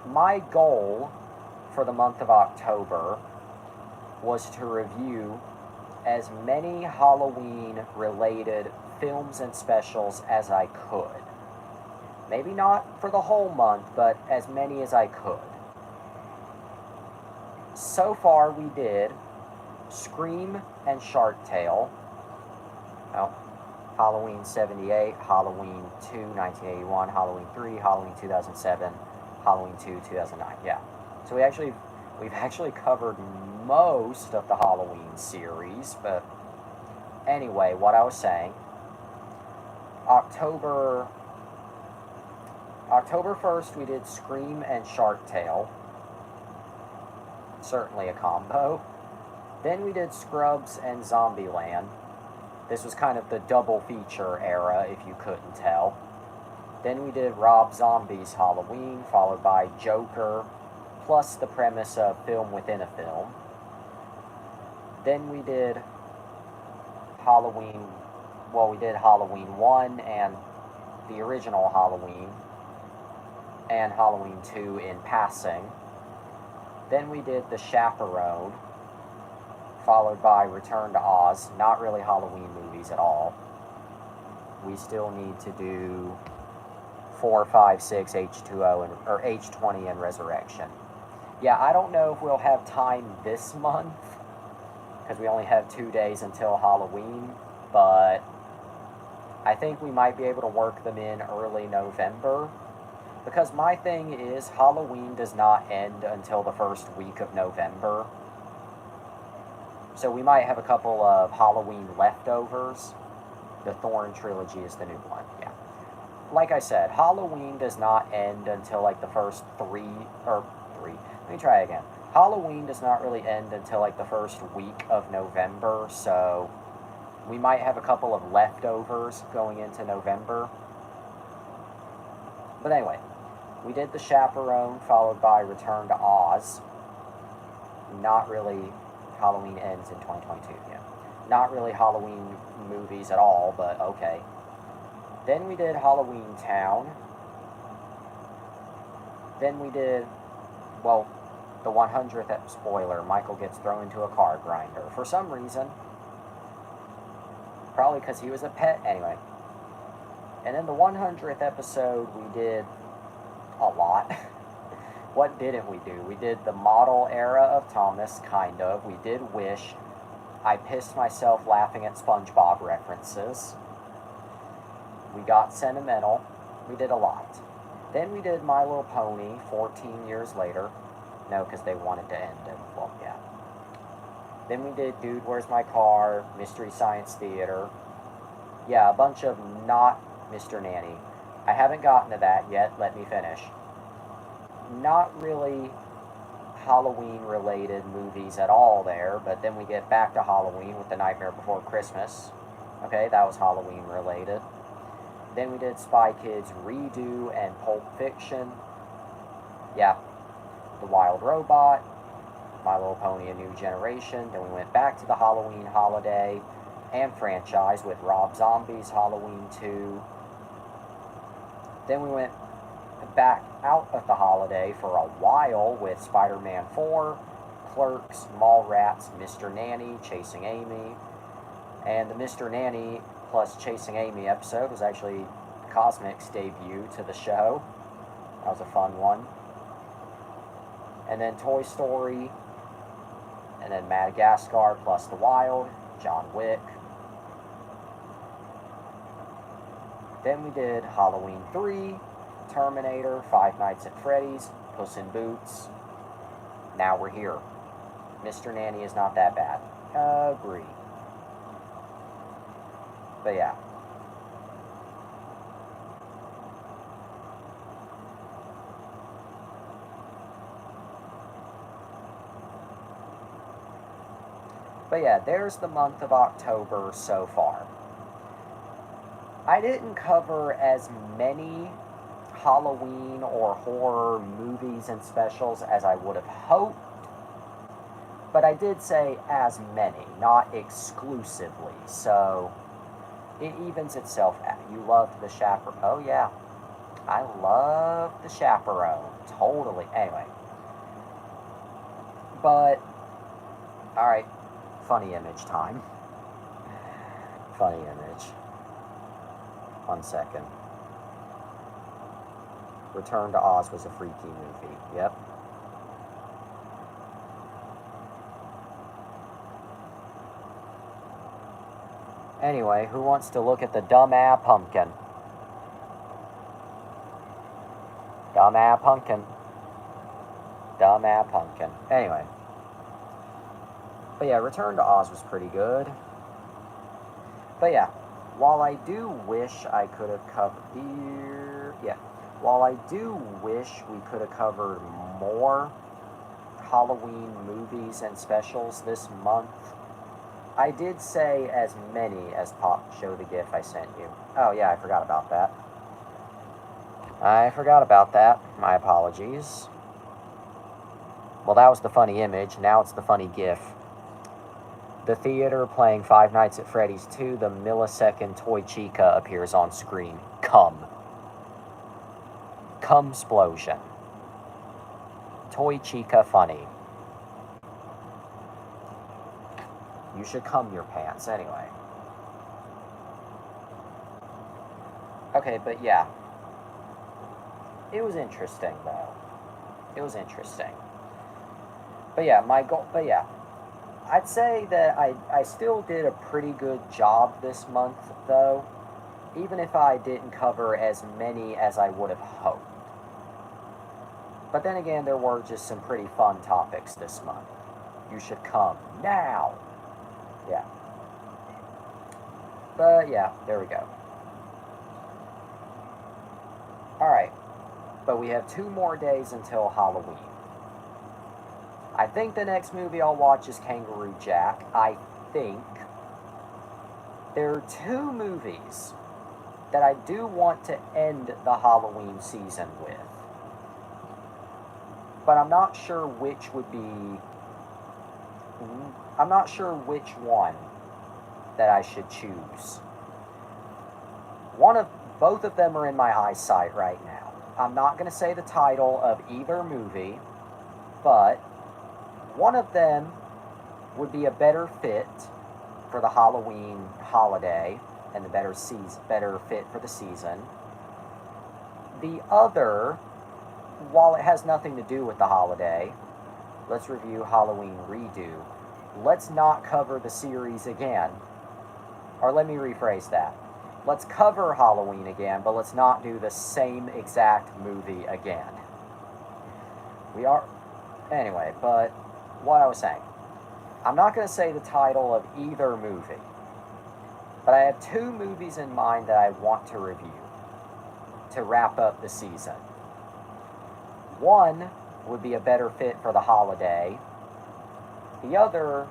My goal for the month of October was to review as many Halloween related films and specials as I could. Maybe not for the whole month, but as many as I could. So far, we did Scream and Shark Tale. Well, Halloween 78, Halloween 2, 1981, Halloween 3, Halloween 2007, Halloween 2, 2009. Yeah. So we've actually covered most of the Halloween series, but anyway, what I was saying, October 1st we did Scream and Shark Tale. Certainly a combo. Then we did Scrubs and Zombieland. This was kind of the double feature era, if you couldn't tell. Then we did Rob Zombie's Halloween, followed by Joker, plus the premise of film within a film. Then we did Halloween, we did Halloween 1 and the original Halloween, and Halloween 2 in passing. Then we did The Chaperone, followed by Return to Oz. Not really Halloween movies at all. We still need to do 4, 5, 6, H2O, or H20 and Resurrection. Yeah, I don't know if we'll have time this month, because we only have 2 days until Halloween, but I think we might be able to work them in early November. Because my thing is, Halloween does not end until the first week of November. So we might have a couple of Halloween leftovers. The Thorn trilogy is the new one, yeah. Like I said, Halloween does not end until like the first three. Let me try again. Halloween does not really end until like the first week of November, so we might have a couple of leftovers going into November. But anyway, we did The Chaperone, followed by Return to Oz. Not really. Halloween ends in 2022, yeah. Not really Halloween movies at all, but okay. Then we did Halloween Town. Then we did, the 100th spoiler, Michael gets thrown into a car grinder. For some reason. Probably because he was a pet, anyway. And then the 100th episode, we did a lot. What didn't we do? We did the model era of Thomas, kind of. We did Wish. I pissed myself laughing at SpongeBob references. We got sentimental. We did a lot. Then we did My Little Pony 14 years later. No, because they wanted to end it. Well, yeah. Then we did Dude, Where's My Car? Mystery Science Theater. Yeah, a bunch of not Mr. Nanny. I haven't gotten to that yet. Let me finish. Not really Halloween-related movies at all there, but then we get back to Halloween with The Nightmare Before Christmas. Okay, that was Halloween-related. Then we did Spy Kids Redo and Pulp Fiction. Yeah. The Wild Robot. My Little Pony A New Generation. Then we went back to the Halloween holiday and franchise with Rob Zombie's Halloween 2. Then we went back out of the holiday for a while with Spider-Man 4, Clerks, Mallrats, Mr. Nanny, Chasing Amy. And the Mr. Nanny plus Chasing Amy episode was actually Cosmic's debut to the show. That was a fun one. And then Toy Story, and then Madagascar plus The Wild, John Wick. Then we did Halloween 3, Terminator, Five Nights at Freddy's, Puss in Boots. Now we're here. Mr. Nanny is not that bad. Agree. But yeah. But yeah, there's the month of October so far. I didn't cover as many Halloween or horror movies and specials as I would have hoped, but I did say as many, not exclusively, so it evens itself out. You loved The Chaperone. Oh yeah, I love The Chaperone. Totally. Anyway. But, alright, Funny image time. Funny image. 1 second. Return to Oz was a freaky movie. Yep. Anyway, who wants to look at the dumb-ass pumpkin? Dumb-ass pumpkin. Dumb-ass pumpkin. Anyway. But yeah, Return to Oz was pretty good. But yeah, while I do wish I could have covered... While I do wish we could have covered more Halloween movies and specials this month, I did say as many as Pop Show the GIF I sent you. Oh yeah, I forgot about that. My apologies. Well, that was the funny image. Now it's the funny GIF. The theater playing Five Nights at Freddy's 2, the millisecond Toy Chica appears on screen. Cumsplosion. Toy Chica funny. You should cum your pants anyway. Okay, but yeah. It was interesting though. It was interesting. But yeah, I'd say that I still did a pretty good job this month though, even if I didn't cover as many as I would have hoped. But then again, there were just some pretty fun topics this month. You should come now. Yeah. But yeah, there we go. Alright. But we have 2 more days until Halloween. I think the next movie I'll watch is Kangaroo Jack. I think. There are 2 movies that I do want to end the Halloween season with. But I'm not sure which would be... I'm not sure which one that I should choose. Both of them are in my eyesight right now. I'm not going to say the title of either movie, but one of them would be a better fit for the Halloween holiday and the better fit for the season. The other, while it has nothing to do with the holiday, let's review Halloween Redo. Let's not cover the series again. Or let me rephrase that. Let's cover Halloween again, but let's not do the same exact movie again. Anyway, but what I was saying. I'm not going to say the title of either movie. But I have 2 movies in mind that I want to review to wrap up the season. One would be a better fit for the holiday. The other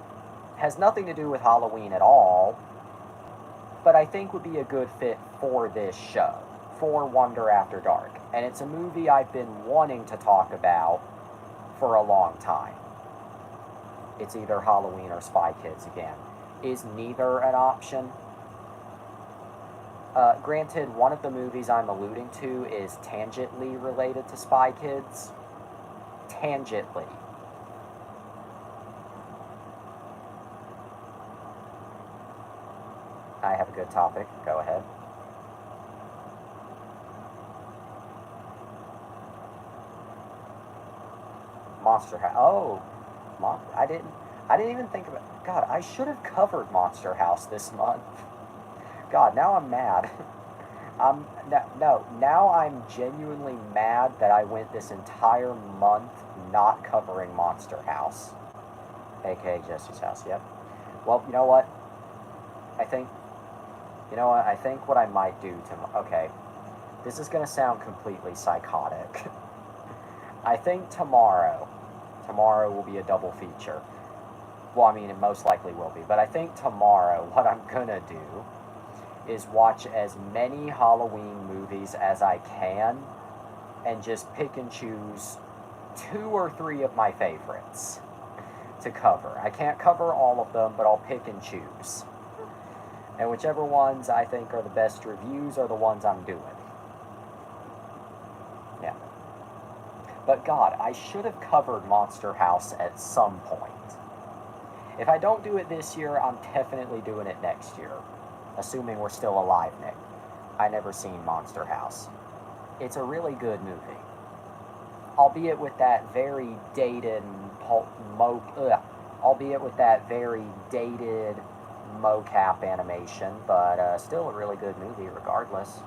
has nothing to do with Halloween at all, but I think would be a good fit for this show, for Wonder After Dark. And it's a movie I've been wanting to talk about for a long time. It's either Halloween or Spy Kids again. Is neither an option? Granted, one of the movies I'm alluding to is tangentially related to Spy Kids. Tangentially. I have a good topic. Go ahead. Monster House. Oh, I didn't even think about. God, I should have covered Monster House this month. God, now I'm mad. Now I'm genuinely mad that I went this entire month not covering Monster House, aka Jesse's house. Yep. Well, you know what? I think what I might do okay, this is gonna sound completely psychotic. I think tomorrow will be a double feature. Well, I mean, it most likely will be, but I think tomorrow what I'm gonna do is watch as many Halloween movies as I can and just pick and choose 2 or 3 of my favorites to cover. I can't cover all of them, but I'll pick and choose. And whichever ones I think are the best reviews are the ones I'm doing. Yeah. But God, I should have covered Monster House at some point. If I don't do it this year, I'm definitely doing it next year. Assuming we're still alive, Nick. I never seen Monster House. It's a really good movie. Albeit with that very dated albeit with that very dated mocap animation, but still a really good movie regardless.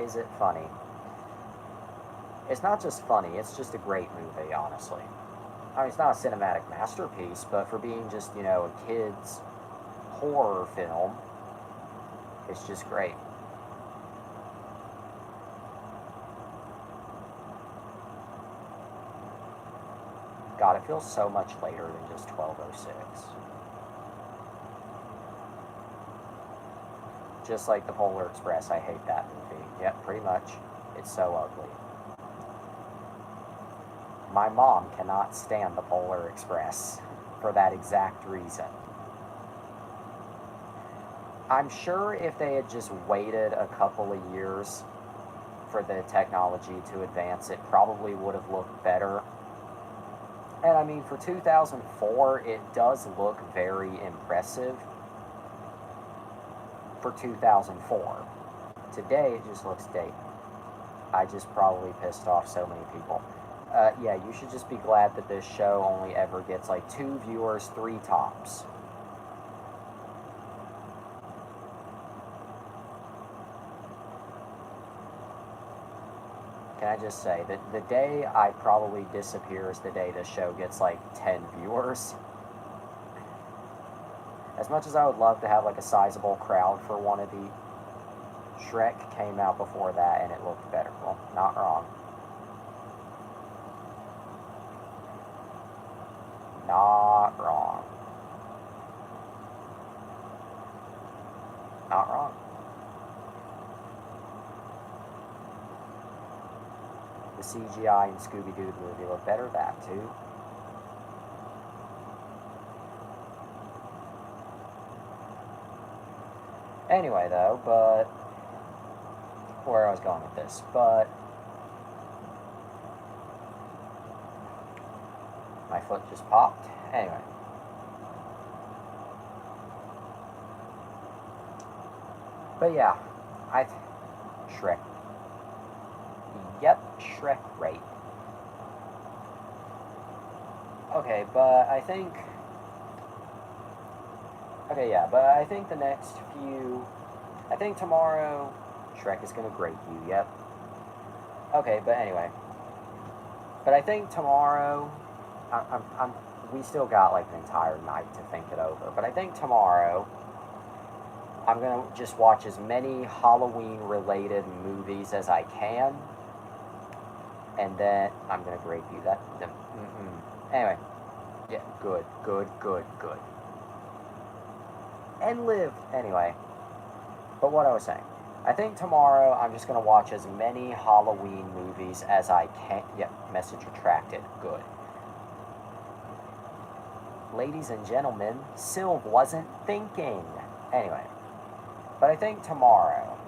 Is it funny? It's not just funny, it's just a great movie, honestly. I mean, it's not a cinematic masterpiece, but for being just, a kid's horror film, it's just great. God, it feels so much later than just 12:06. Just like the Polar Express, I hate that movie. Yep, pretty much. It's so ugly. My mom cannot stand the Polar Express for that exact reason. I'm sure if they had just waited a couple of years for the technology to advance, it probably would have looked better. And I mean, for 2004, it does look very impressive for 2004. Today, it just looks dated. I just probably pissed off so many people. Yeah, you should just be glad that this show only ever gets like 2 viewers, 3 tops. Can I just say that the day I probably disappear is the day this show gets like 10 viewers. As much as I would love to have like a sizable crowd for one of the Shrek came out before that and it looked better. Well, not wrong. Not wrong. Not wrong. The CGI in Scooby-Doo movie looked better, that too. Anyway, though, but where I was going with this, but my foot just popped. Anyway. But yeah, Shrek. Yep, Shrek right. Okay, but I think... Okay, yeah, but I think the next few... I think tomorrow, Shrek is going to grate you, yep. Okay, but anyway. But I think tomorrow... we still got like an entire night to think it over. But I think tomorrow... I'm going to just watch as many Halloween-related movies as I can. And then I'm going to grade you that. Anyway. Yeah, good. And live. Anyway. But what I was saying. I think tomorrow I'm just going to watch as many Halloween movies as I can. Yep, message retracted. Good. Ladies and gentlemen, Sylv wasn't thinking. Anyway. But I think tomorrow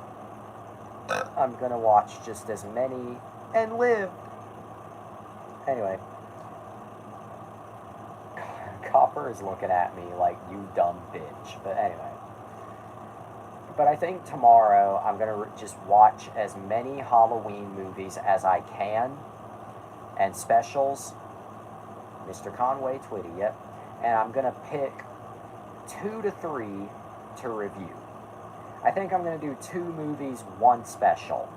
I'm going to watch just as many and live. Anyway. Copper is looking at me like, you dumb bitch. But anyway. But I think tomorrow I'm going to just watch as many Halloween movies as I can. And specials. Mr. Conway Twitty, yep. And I'm going to pick 2 to 3 to review. I think I'm going to do 2 movies, 1 special.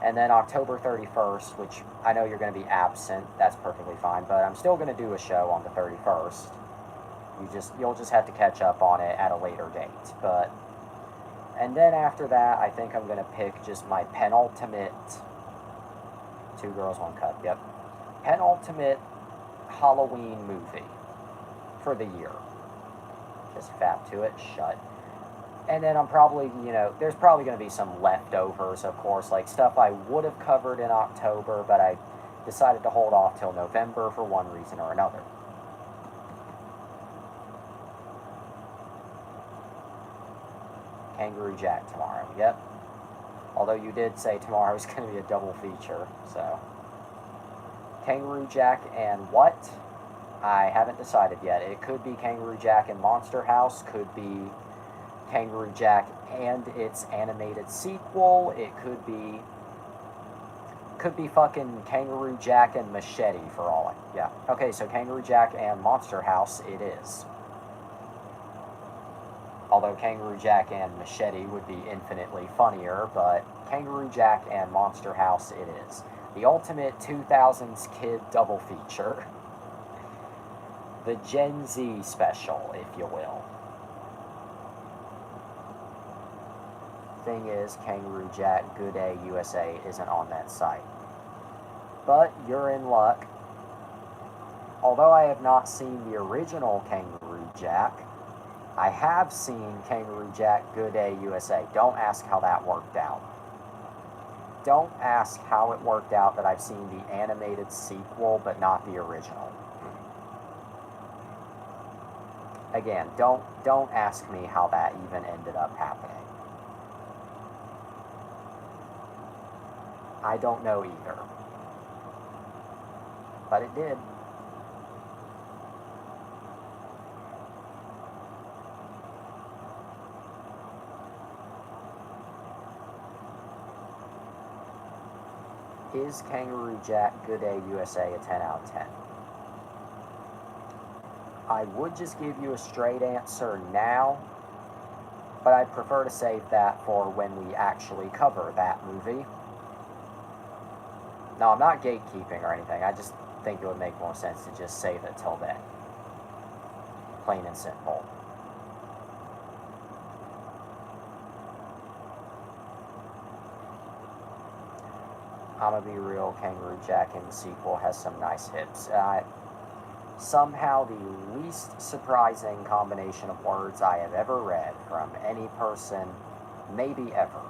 And then October 31st, which I know you're going to be absent, that's perfectly fine, but I'm still going to do a show on the 31st. You'll just have to catch up on it at a later date. And then after that, I think I'm going to pick just my penultimate 2 Girls, 1 Cup, yep. Penultimate Halloween movie for the year. Just fap to it, shut. And then I'm probably, there's probably going to be some leftovers, of course, like stuff I would have covered in October, but I decided to hold off till November for one reason or another. Kangaroo Jack tomorrow, yep. Although you did say tomorrow is going to be a double feature, so. Kangaroo Jack and what? I haven't decided yet. It could be Kangaroo Jack and Monster House, could be Kangaroo Jack and its animated sequel, it could be fucking Kangaroo Jack and Machete for all I... Yeah. Okay, so Kangaroo Jack and Monster House it is. Although Kangaroo Jack and Machete would be infinitely funnier, but Kangaroo Jack and Monster House it is. The ultimate 2000s kid double feature. The Gen Z special, if you will. Thing is, Kangaroo Jack Good Day USA isn't on that site. But you're in luck. Although I have not seen the original Kangaroo Jack, I have seen Kangaroo Jack Good Day USA. Don't ask how that worked out. Don't ask how it worked out that I've seen the animated sequel but not the original. Again, don't ask me how that even ended up happening. I don't know either. But it did. Is Kangaroo Jack Good Day USA a 10 out of 10? I would just give you a straight answer now, but I'd prefer to save that for when we actually cover that movie. No, I'm not gatekeeping or anything, I just think it would make more sense to just save it till then. Plain and simple. I'm gonna be real, Kangaroo Jack in the sequel has some nice hips. Somehow the least surprising combination of words I have ever read from any person, maybe ever.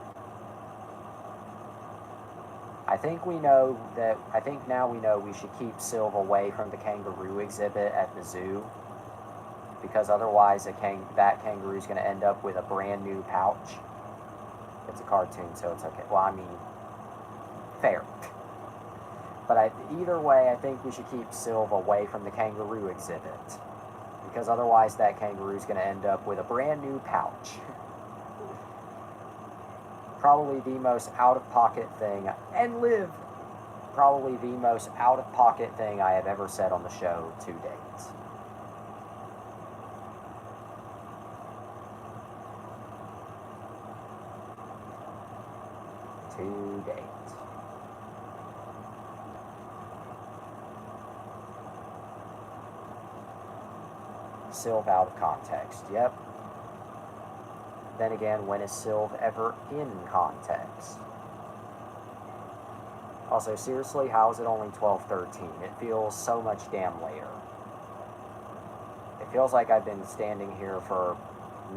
I think now we know we should keep Sylv away from the kangaroo exhibit at the zoo, because otherwise that kangaroo is going to end up with a brand new pouch. It's a cartoon, so it's okay. Well, I mean, fair. But either way, I think we should keep Sylv away from the kangaroo exhibit, because otherwise that kangaroo is going to end up with a brand new pouch. Probably the most out-of-pocket thing, and Liv, probably the most out-of-pocket thing I have ever said on the show to date. To date. Sylv out of context, yep. Then again, when is Sylv ever in context? Also, seriously, how is it only 12:13? It feels so much damn later. It feels like I've been standing here for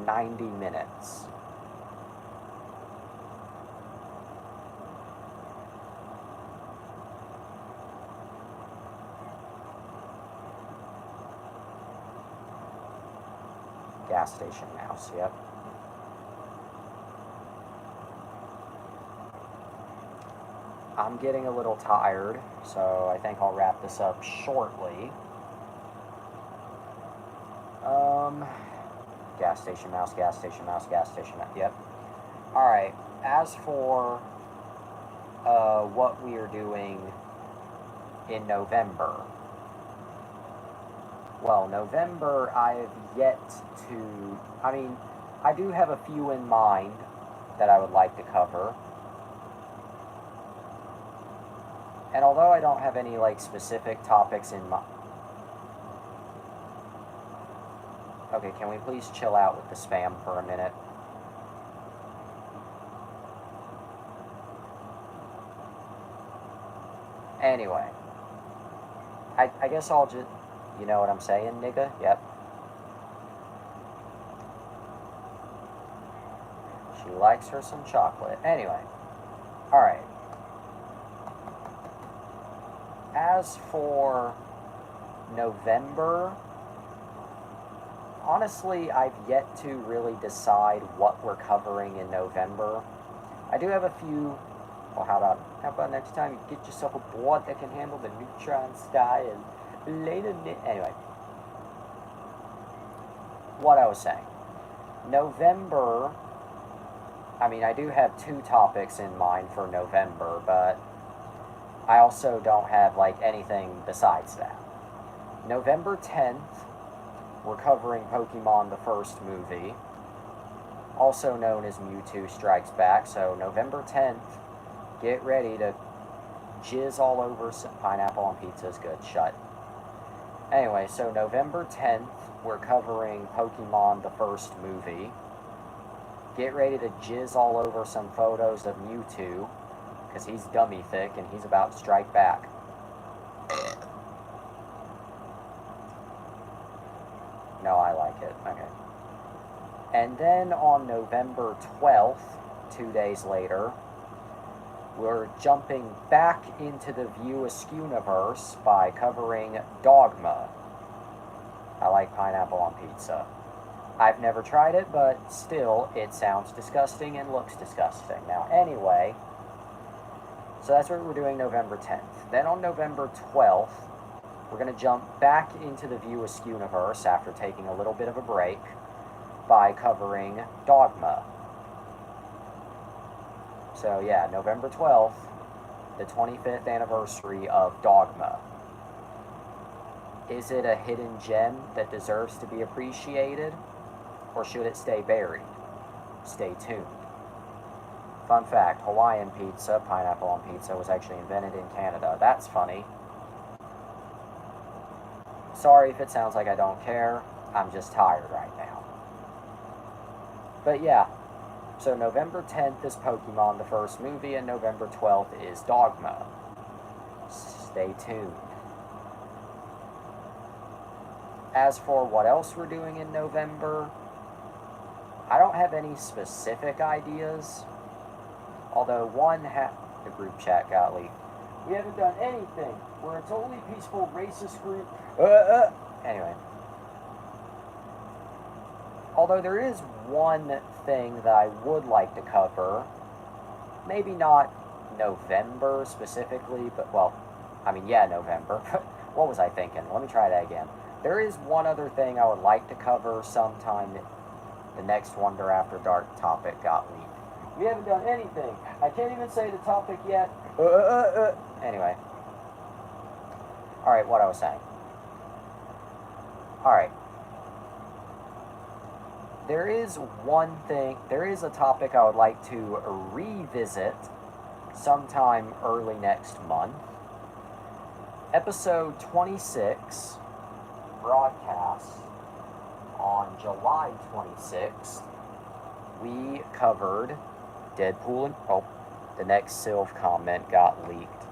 90 minutes. Gas station mouse, yep. I'm getting a little tired, so I think I'll wrap this up shortly. Gas station mouse, gas station mouse, gas station mouse, yep. Alright, as for what we are doing in November. Well, November, I have yet to... I mean, I do have a few in mind that I would like to cover. And although I don't have any, like, specific topics in mind... Okay, can we please chill out with the spam for a minute? Anyway. I guess I'll just... You know what I'm saying, nigga? Yep. She likes her some chocolate. Anyway. Alright. As for November, honestly, I've yet to really decide what we're covering in November. I do have a few Or how about next time you get yourself a board that can handle the neutron sky and later. Anyway, what I was saying. November. I mean, I do have 2 topics in mind for November, but I also don't have like anything besides that. November 10th, we're covering Pokemon the first movie, also known as Mewtwo Strikes Back. So November 10th, get ready to jizz all over some pineapple on pizza is good. Shut. Anyway, so November 10th, we're covering Pokemon the first movie. Get ready to jizz all over some photos of Mewtwo, because he's dummy thick and he's about to strike back. No, I like it. Okay. And then on November 12th, 2 days later, we're jumping back into the View Askew-niverse by covering Dogma. I like pineapple on pizza. I've never tried it, but still, it sounds disgusting and looks disgusting. Now, anyway, so that's what we're doing November 10th. Then on November 12th, we're going to jump back into the View Askew-niverse after taking a little bit of a break by covering Dogma. So yeah, November 12th, the 25th anniversary of Dogma. Is it a hidden gem that deserves to be appreciated, or should it stay buried? Stay tuned. Fun fact, Hawaiian pizza, pineapple on pizza, was actually invented in Canada. That's funny. Sorry if it sounds like I don't care. I'm just tired right now. But yeah, so November 10th is Pokemon, the first movie, and November 12th is Dogma. Stay tuned. As for what else we're doing in November, I don't have any specific ideas. Although the group chat got leaked. We haven't done anything. We're a totally peaceful racist group. Anyway. Although there is one thing that I would like to cover. Maybe not November specifically, but well, I mean, yeah, November. What was I thinking? Let me try that again. There is one other thing I would like to cover sometime. The next Wonder After Dark topic got leaked. We haven't done anything. I can't even say the topic yet. Anyway. Alright, what I was saying. Alright. There is a topic I would like to revisit sometime early next month. Episode 26, broadcast on July 26th, we covered Deadpool and... Oh, the next Sylph comment got leaked.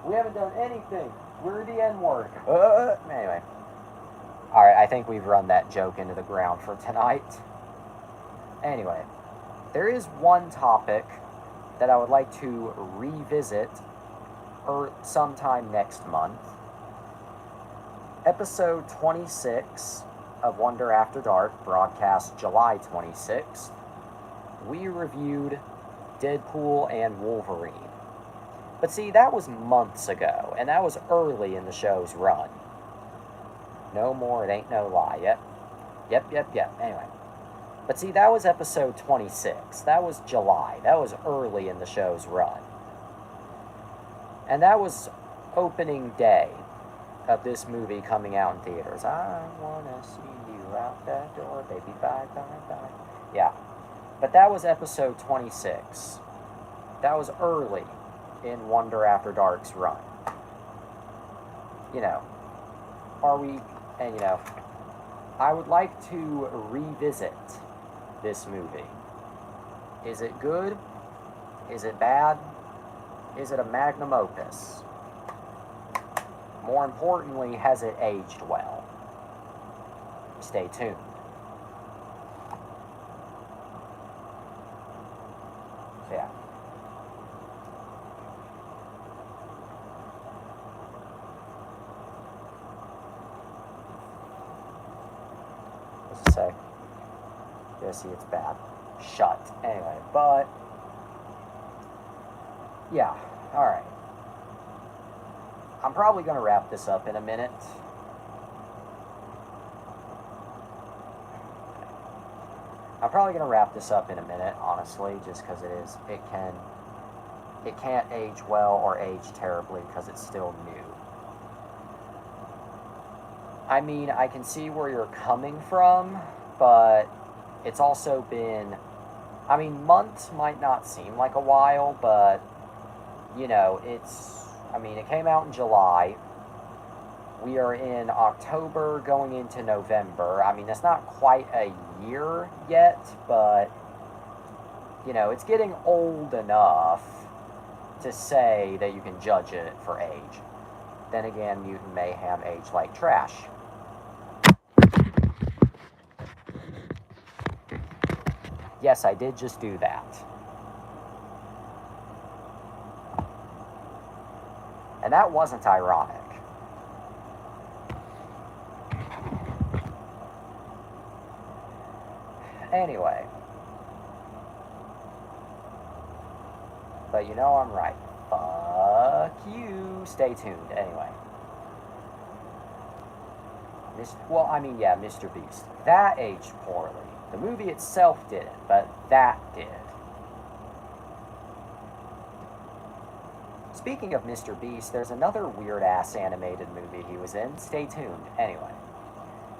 We haven't done anything. We're the N-word. Anyway. Alright, I think we've run that joke into the ground for tonight. Anyway, there is one topic that I would like to revisit sometime next month. Episode 26 of Wonder After Dark, broadcast July 26th, we reviewed Deadpool and Wolverine. But see, that was months ago, and that was early in the show's run. No more, it ain't no lie. Yep. Anyway. But see, that was episode 26. That was July. That was early in the show's run. And that was opening day of this movie coming out in theaters. I wanna see you out that door, baby, bye. Yeah. But that was episode 26. That was early in Wonder After Dark's run. You know, I would like to revisit this movie. Is it good? Is it bad? Is it a magnum opus? More importantly, has it aged well? Stay tuned. So yeah. What's it say? Yeah, see, it's bad. Shut. Anyway, but Yeah, alright. I'm probably going to wrap this up in a minute. I'm probably going to wrap this up in a minute, honestly, just because it can't age well or age terribly because it's still new. I mean, I can see where you're coming from, but it's also been, I mean, months might not seem like a while, but, you know, it came out in July. We are in October going into November. I mean, it's not quite a year yet, but, you know, it's getting old enough to say that you can judge it for age. Then again, Mutant Mayhem aged like trash. Yes, I did just do that. And that wasn't ironic. Anyway. But you know I'm right. Fuck you. Stay tuned. Anyway. Mr. Beast. That aged poorly. The movie itself didn't, but that did. Speaking of Mr. Beast, there's another weird-ass animated movie he was in. Stay tuned. Anyway.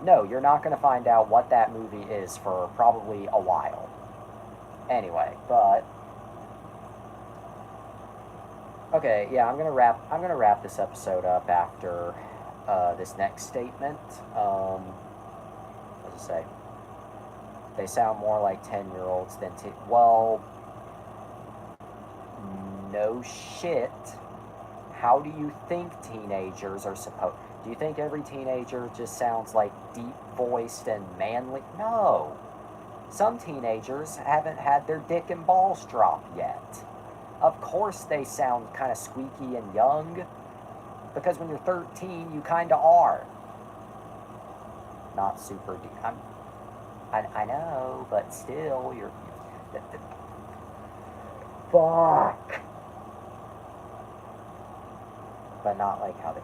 No, you're not going to find out what that movie is for probably a while. Anyway, but... Okay, yeah, I'm gonna wrap this episode up after this next statement. What does it say? They sound more like 10-year-olds than well, no shit. How do you think teenagers are supposed? Do you think every teenager just sounds like deep-voiced and manly? No. Some teenagers haven't had their dick and balls drop yet. Of course they sound kind of squeaky and young, because when you're 13, you kind of are. Not super deep. I know, but still, you're... Fuck! But not like how they...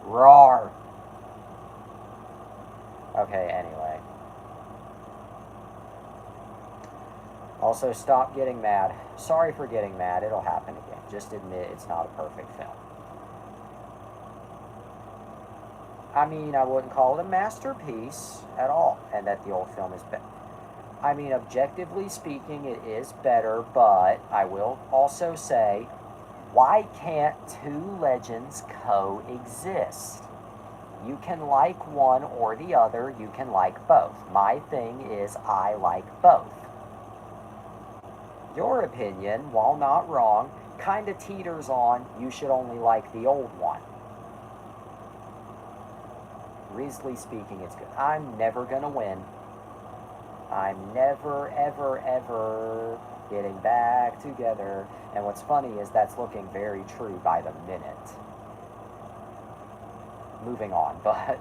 Roar! Okay, anyway. Also, stop getting mad. Sorry for getting mad. It'll happen again. Just admit it's not a perfect film. I mean, I wouldn't call it a masterpiece at all, and that the old film is better. I mean, objectively speaking, it is better, but I will also say, why can't two legends coexist? You can like one or the other, you can like both. My thing is, I like both. Your opinion, while not wrong, kind of teeters on, you should only like the old one. Reasonably speaking, it's good. I'm never gonna win. I'm never, ever, ever getting back together. And what's funny is that's looking very true by the minute. Moving on, but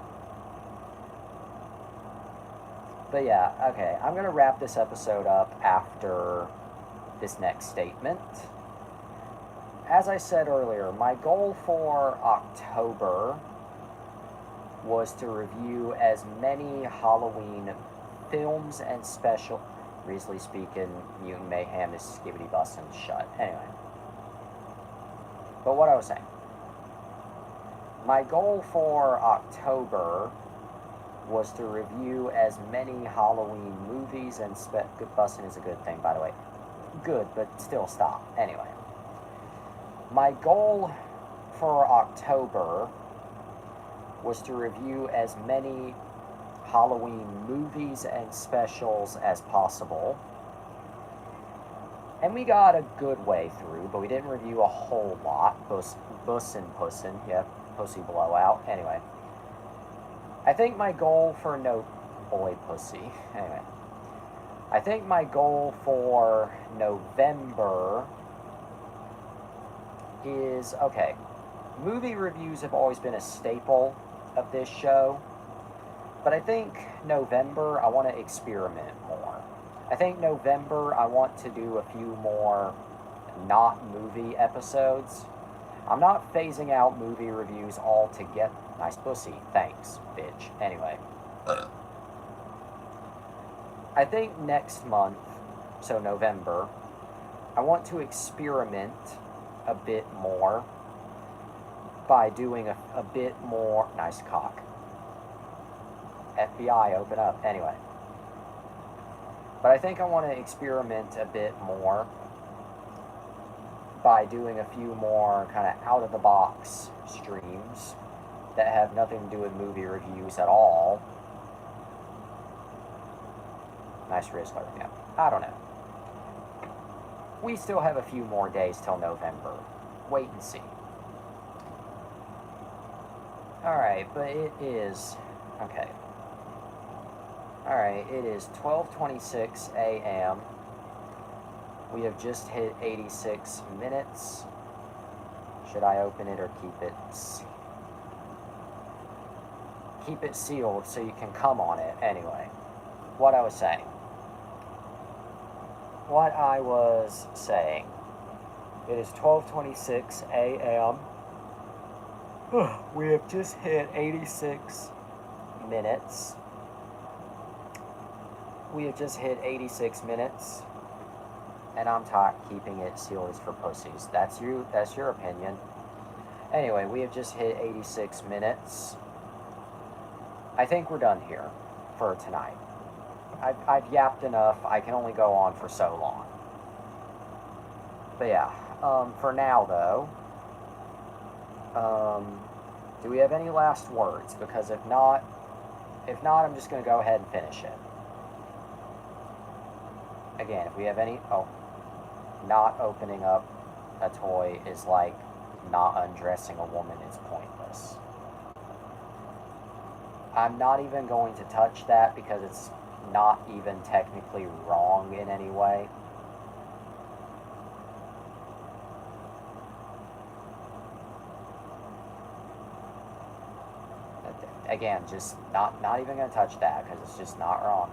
yeah, okay, I'm gonna wrap this episode up after this next statement. As I said earlier, my goal for October was to review as many Halloween films and special... Reasonably speaking, Mutant Mayhem is skibbity bustin' shut. Anyway. But what I was saying. My goal for October was to review as many Halloween movies and good bustin' is a good thing, by the way. Good, but still stop. Anyway. My goal for October was to review as many Halloween movies and specials as possible. And we got a good way through, but we didn't review a whole lot. Bussin' Pussin', yep, Pussy Blowout. Anyway. I think my goal for boy pussy. Anyway. I think my goal for November is, okay, movie reviews have always been a staple of this show. But I think November, I want to experiment more. I think November, I want to do a few more not movie episodes. I'm not phasing out movie reviews altogether. Nice pussy. Thanks, bitch. Anyway. I think next month, so November, I want to experiment a bit more by doing a bit more. Nice cock. FBI, open up. Anyway. But I think I want to experiment a bit more by doing a few more kind of out of the box streams that have nothing to do with movie reviews at all. Nice Rizzler, yeah. I don't know. We still have a few more days till November. Wait and see. Alright, but it is... Okay. Alright, it is 12:26 a.m. We have just hit 86 minutes. Should I open it or keep it sealed? Keep it sealed so you can come on it. Anyway, what I was saying. It is 12:26 a.m. We have just hit 86 minutes. We have just hit 86 minutes. And I'm keeping it sealed as for pussies. That's your opinion. Anyway, we have just hit 86 minutes. I think we're done here for tonight. I've yapped enough. I can only go on for so long. But yeah, for now though, do we have any last words? Because if not, I'm just going to go ahead and finish it. Again, if we have any... Oh, not opening up a toy is like not undressing a woman. It's pointless. I'm not even going to touch that because it's not even technically wrong in any way. Again, just not even going to touch that because it's just not wrong.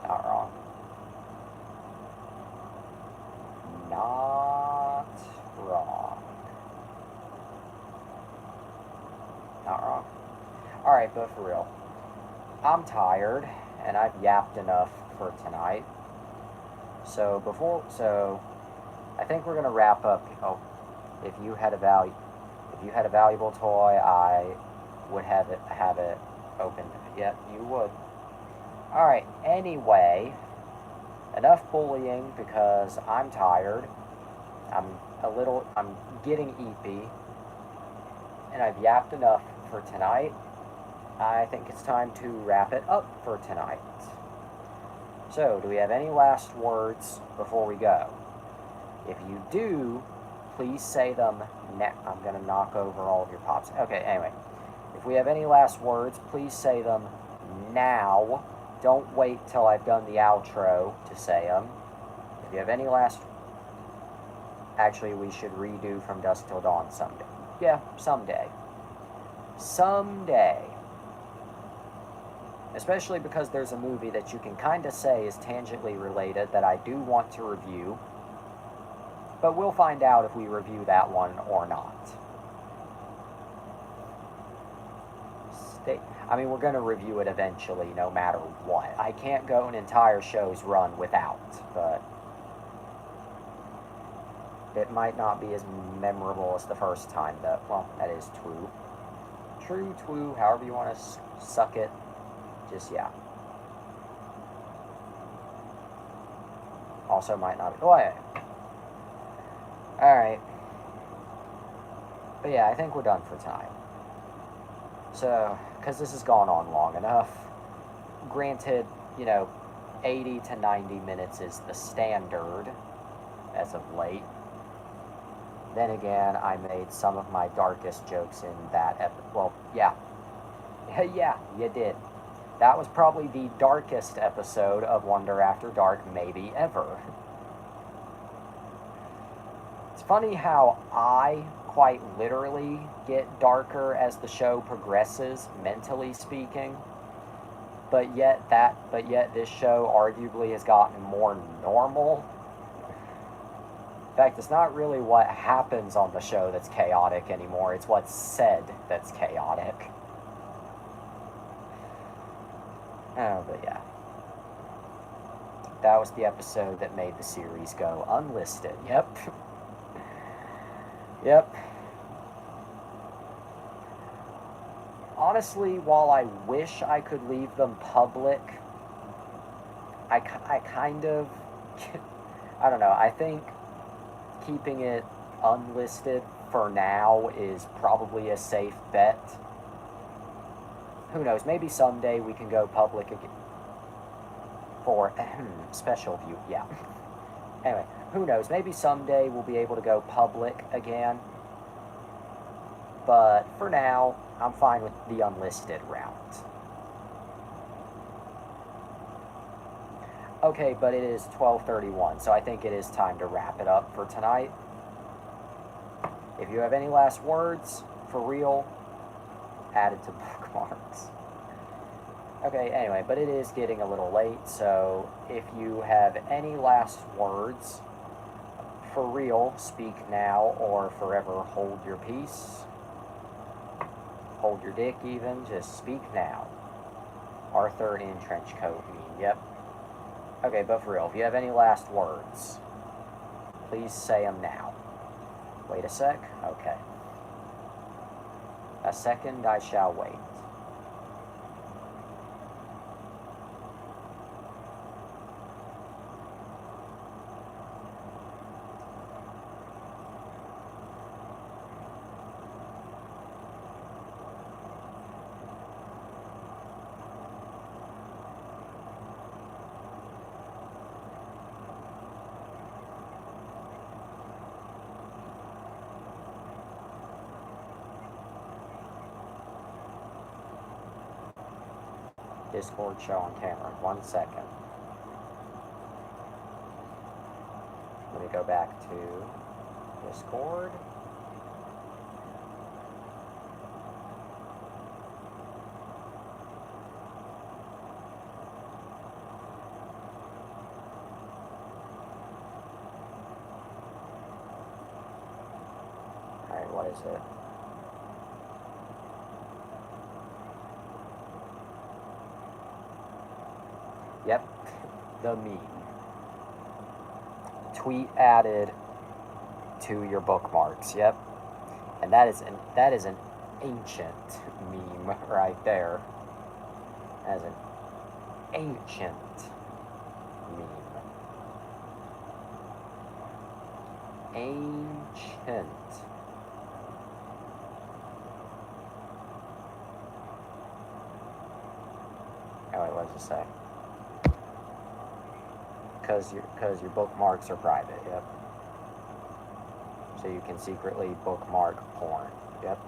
Not wrong. Not wrong. Not wrong. Alright, but for real. I'm tired, and I've yapped enough for tonight. So I think we're gonna wrap up. Oh, if you had a valuable toy, I would have it opened. Yep, you would. Alright, anyway, enough bullying because I'm tired. I'm getting eepy. And I've yapped enough for tonight. I think it's time to wrap it up for tonight. So, do we have any last words before we go? If you do, please say them now. I'm going to knock over all of your pops. Okay, anyway. If we have any last words, please say them now. Don't wait till I've done the outro to say them. If you have any last... Actually, we should redo From Dusk Till Dawn someday. Yeah, someday. Someday. Especially because there's a movie that you can kind of say is tangentially related that I do want to review. But we'll find out if we review that one or not. I mean, we're going to review it eventually, no matter what. I can't go an entire show's run without, but it might not be as memorable as the first time, though. Well, that is true. True, however you want to suck it. Just, yeah. Also might not be... Oh, yeah. Alright. But yeah, I think we're done for tonight. So, because this has gone on long enough. Granted, 80 to 90 minutes is the standard as of late. Then again, I made some of my darkest jokes in that episode. Well, yeah. Yeah, you did. That was probably the darkest episode of Wonder After Dark maybe ever. It's funny how I quite literally get darker as the show progresses, mentally speaking. But yet this show arguably has gotten more normal. In fact, it's not really what happens on the show that's chaotic anymore, it's what's said that's chaotic. Oh, but yeah. That was the episode that made the series go unlisted. Yep. Yep. Honestly, while I wish I could leave them public, I kind of, I don't know, I think keeping it unlisted for now is probably a safe bet. Who knows, maybe someday we can go public again for special view, yeah. Anyway, who knows, maybe someday we'll be able to go public again. But for now, I'm fine with the unlisted route. Okay, but it is 12:31, so I think it is time to wrap it up for tonight. If you have any last words, for real, add it to bookmarks. Okay, anyway, but it is getting a little late, so if you have any last words, for real, speak now or forever hold your peace. Hold your dick even, just speak now. Arthur in trench coat meme, yep. Okay, but for real, if you have any last words, please say them now. Wait a sec? Okay. A second I shall wait. Discord show on camera. 1 second. Let me go back to Discord. Alright, what is it? Yep, the meme. Tweet added to your bookmarks. Yep, and that is an ancient meme right there. That is an ancient meme. Ancient. Oh wait, what does it say? Because your bookmarks are private, yep. So you can secretly bookmark porn, yep.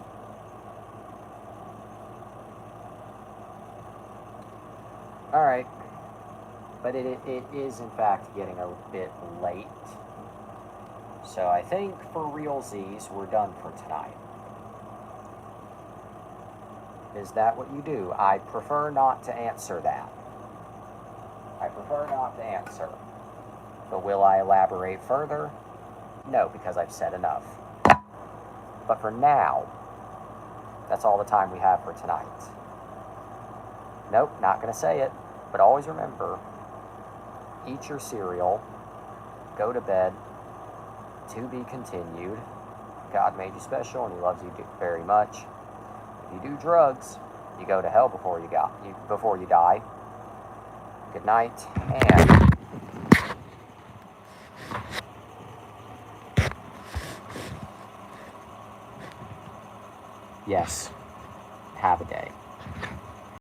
Alright. But it is in fact getting a bit late. So I think for realsies, we're done for tonight. Is that what you do? I prefer not to answer that. I prefer not to answer. But will I elaborate further? No, because I've said enough. But for now, that's all the time we have for tonight. Nope, not going to say it. But always remember, eat your cereal, go to bed, to be continued. God made you special and he loves you very much. If you do drugs, you go to hell before you die. Good night, and... Yes, have a day.